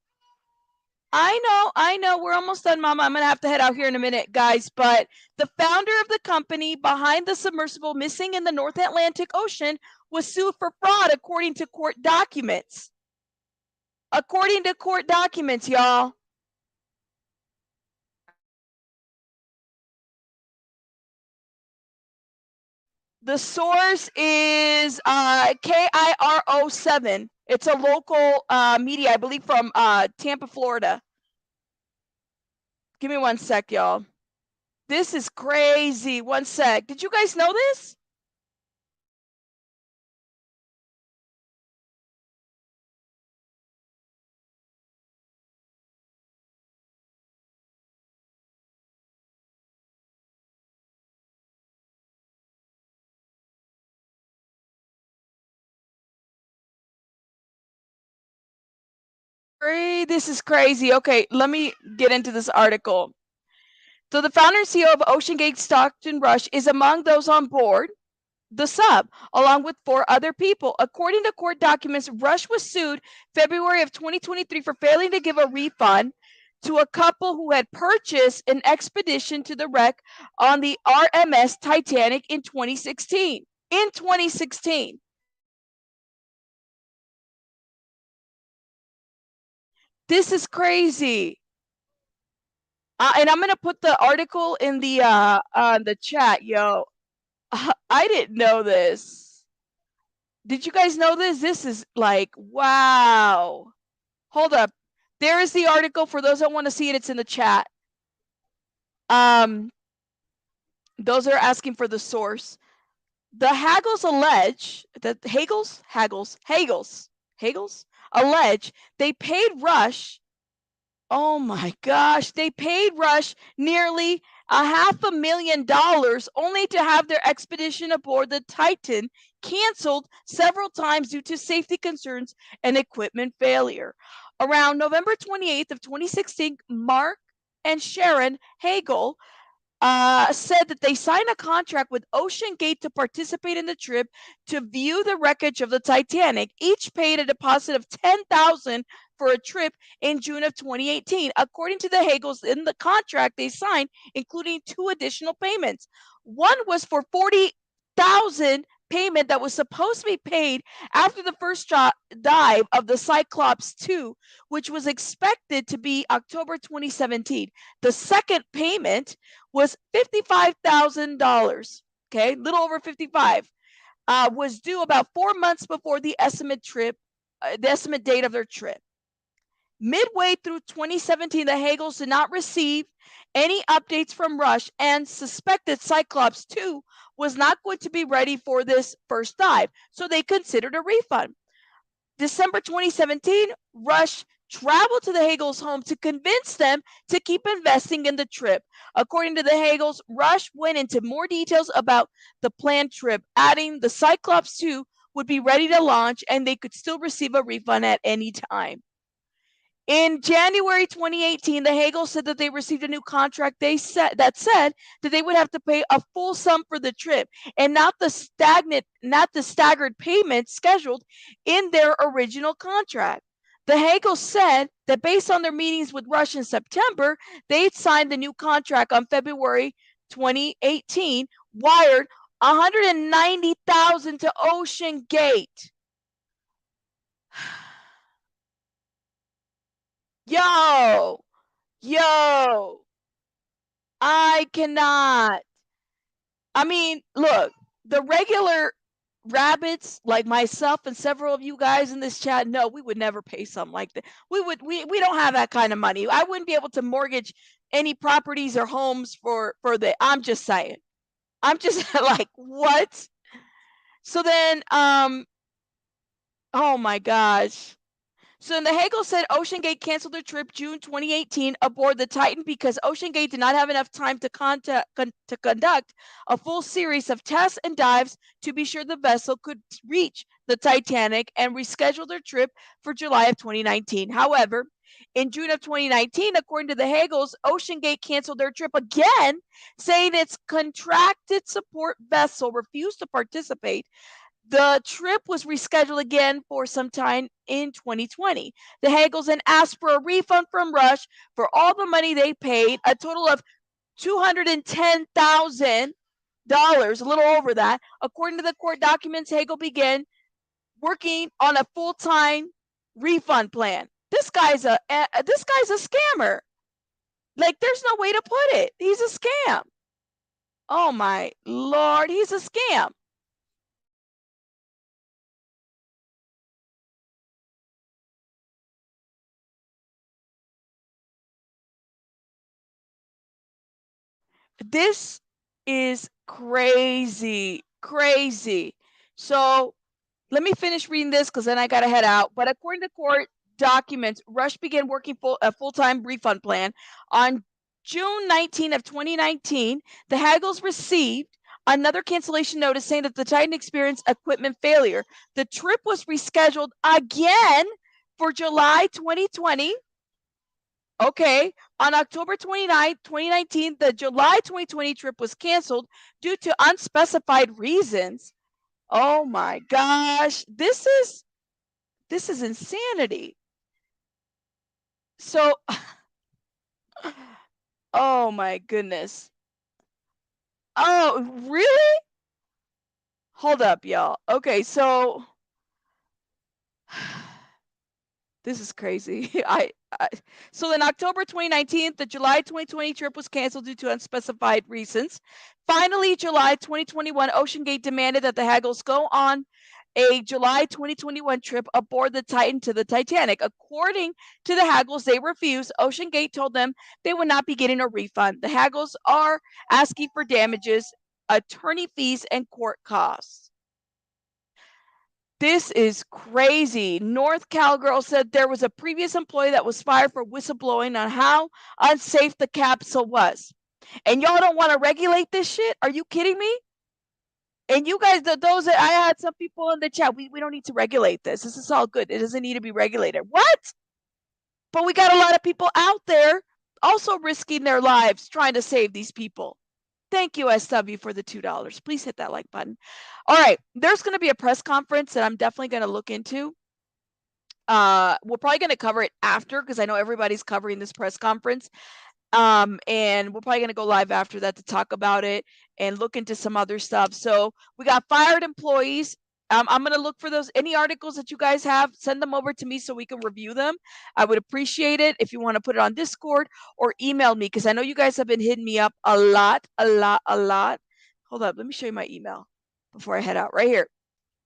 I know, we're almost done, Mama. I'm going to have to head out here in a minute, guys. But the founder of the company behind the submersible missing in the North Atlantic Ocean was sued for fraud, according to court documents. According to court documents, y'all. The source is KIRO7. It's a local media, I believe, from Tampa, Florida. Give me one sec, y'all. This is crazy. One sec. Did you guys know this? This is crazy. Okay, let me get into this article. So the founder and CEO of OceanGATE Stockton Rush is among those on board the sub, along with 4 other people. According to court documents, Rush was sued February of 2023 for failing to give a refund to a couple who had purchased an expedition to the wreck on the RMS Titanic in 2016. In 2016. This is crazy. And I'm gonna put the article in the chat, yo. I didn't know this. Did you guys know this? This is like, wow. Hold up. There is the article. For those that want to see it, it's in the chat. Those are asking for the source. The Hagels allege that Hagels allege they paid Rush. Oh my gosh, they paid Rush nearly $500,000 only to have their expedition aboard the Titan canceled several times due to safety concerns and equipment failure. Around November 28th of 2016, Mark and Sharon Hagel said that they signed a contract with OceanGATE to participate in the trip to view the wreckage of the Titanic. Each paid a deposit of $10,000 for a trip in June of 2018. According to the Hagels, in the contract they signed, including 2 additional payments. One was for $40,000 payment that was supposed to be paid after the first dive of the Cyclops 2, which was expected to be October 2017. The second payment was $55,000. Okay, little over 55. Was due about 4 months before the estimate date of their trip. Midway through 2017, the Hagels did not receive any updates from Rush and suspected Cyclops 2 was not going to be ready for this first dive, so they considered a refund. December 2017, Rush traveled to the Hagels' home to convince them to keep investing in the trip. According to the Hagels, Rush went into more details about the planned trip, adding the Cyclops 2 would be ready to launch and they could still receive a refund at any time. In January 2018, the Hagels said that they received a new contract that said that they would have to pay a full sum for the trip and not the staggered payment scheduled in their original contract. The Hagels said that based on their meetings with Rush in September, they'd signed the new contract on February 2018, wired $190,000 to OceanGATE. Yo. I cannot. I mean, look, the regular rabbits like myself and several of you guys in this chat, no, we would never pay something like that. We don't have that kind of money. I wouldn't be able to mortgage any properties or homes for the. I'm just saying. I'm just like, what? So then, oh my gosh. So then the Hagel said OceanGate canceled their trip June 2018 aboard the Titan because OceanGate did not have enough time to conduct a full series of tests and dives to be sure the vessel could reach the Titanic, and rescheduled their trip for July of 2019. However, in June of 2019, according to the Hagels, OceanGate canceled their trip again, saying its contracted support vessel refused to participate. The trip was rescheduled again for some time in 2020. The Hagels then asked for a refund from Rush for all the money they paid, a total of $210,000, a little over that. According to the court documents, Hagel began working on a full-time refund plan. This guy's a scammer. Like, there's no way to put it. He's a scam. Oh my Lord, he's a scam. This is crazy, crazy. So let me finish reading this because then I got to head out. But according to court documents, Rush began working a full-time refund plan. On June 19 of 2019, the Hagels received another cancellation notice saying that the Titan experienced equipment failure. The trip was rescheduled again for July 2020. Okay, on October 29, 2019, the July 2020 trip was canceled due to unspecified reasons. Oh my gosh, this is insanity. So, oh my goodness. Oh, really? Hold up, y'all. Okay, so this is crazy. So in October 2019, the July 2020 trip was canceled due to unspecified reasons. Finally, July 2021, OceanGate demanded that the Hagels go on a July 2021 trip aboard the Titan to the Titanic. According to the Hagels, they refused. OceanGate told them they would not be getting a refund. The Hagels are asking for damages, attorney fees, and court costs. This is crazy. North Cal Girl said there was a previous employee that was fired for whistleblowing on how unsafe the capsule was. And y'all don't want to regulate this shit? Are you kidding me? And you guys, those that I had some people in the chat, we don't need to regulate this. This is all good. It doesn't need to be regulated. What? But we got a lot of people out there also risking their lives trying to save these people. Thank you, SW, for the $2. Please hit that like button. All right, there's going to be a press conference that I'm definitely going to look into. We're probably going to cover it after because I know everybody's covering this press conference. And we're probably going to go live after that to talk about it and look into some other stuff. So we got fired employees. I'm going to look for those. Any articles that you guys have, send them over to me so we can review them. I would appreciate it if you want to put it on Discord or email me because I know you guys have been hitting me up a lot. Hold up. Let me show you my email before I head out right here.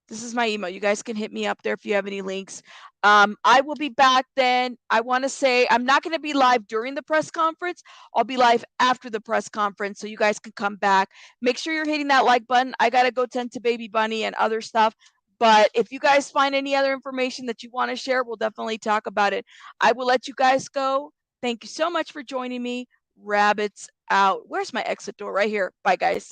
This is my email. You guys can hit me up there if you have any links. I will be back then. I want to say I'm not going to be live during the press conference. I'll be live after the press conference so you guys can come back. Make sure you're hitting that like button. I got to go tend to Baby Bunny and other stuff. But if you guys find any other information that you want to share, we'll definitely talk about it. I will let you guys go. Thank you so much for joining me. Rabbits out. Where's my exit door? Right here. Bye, guys.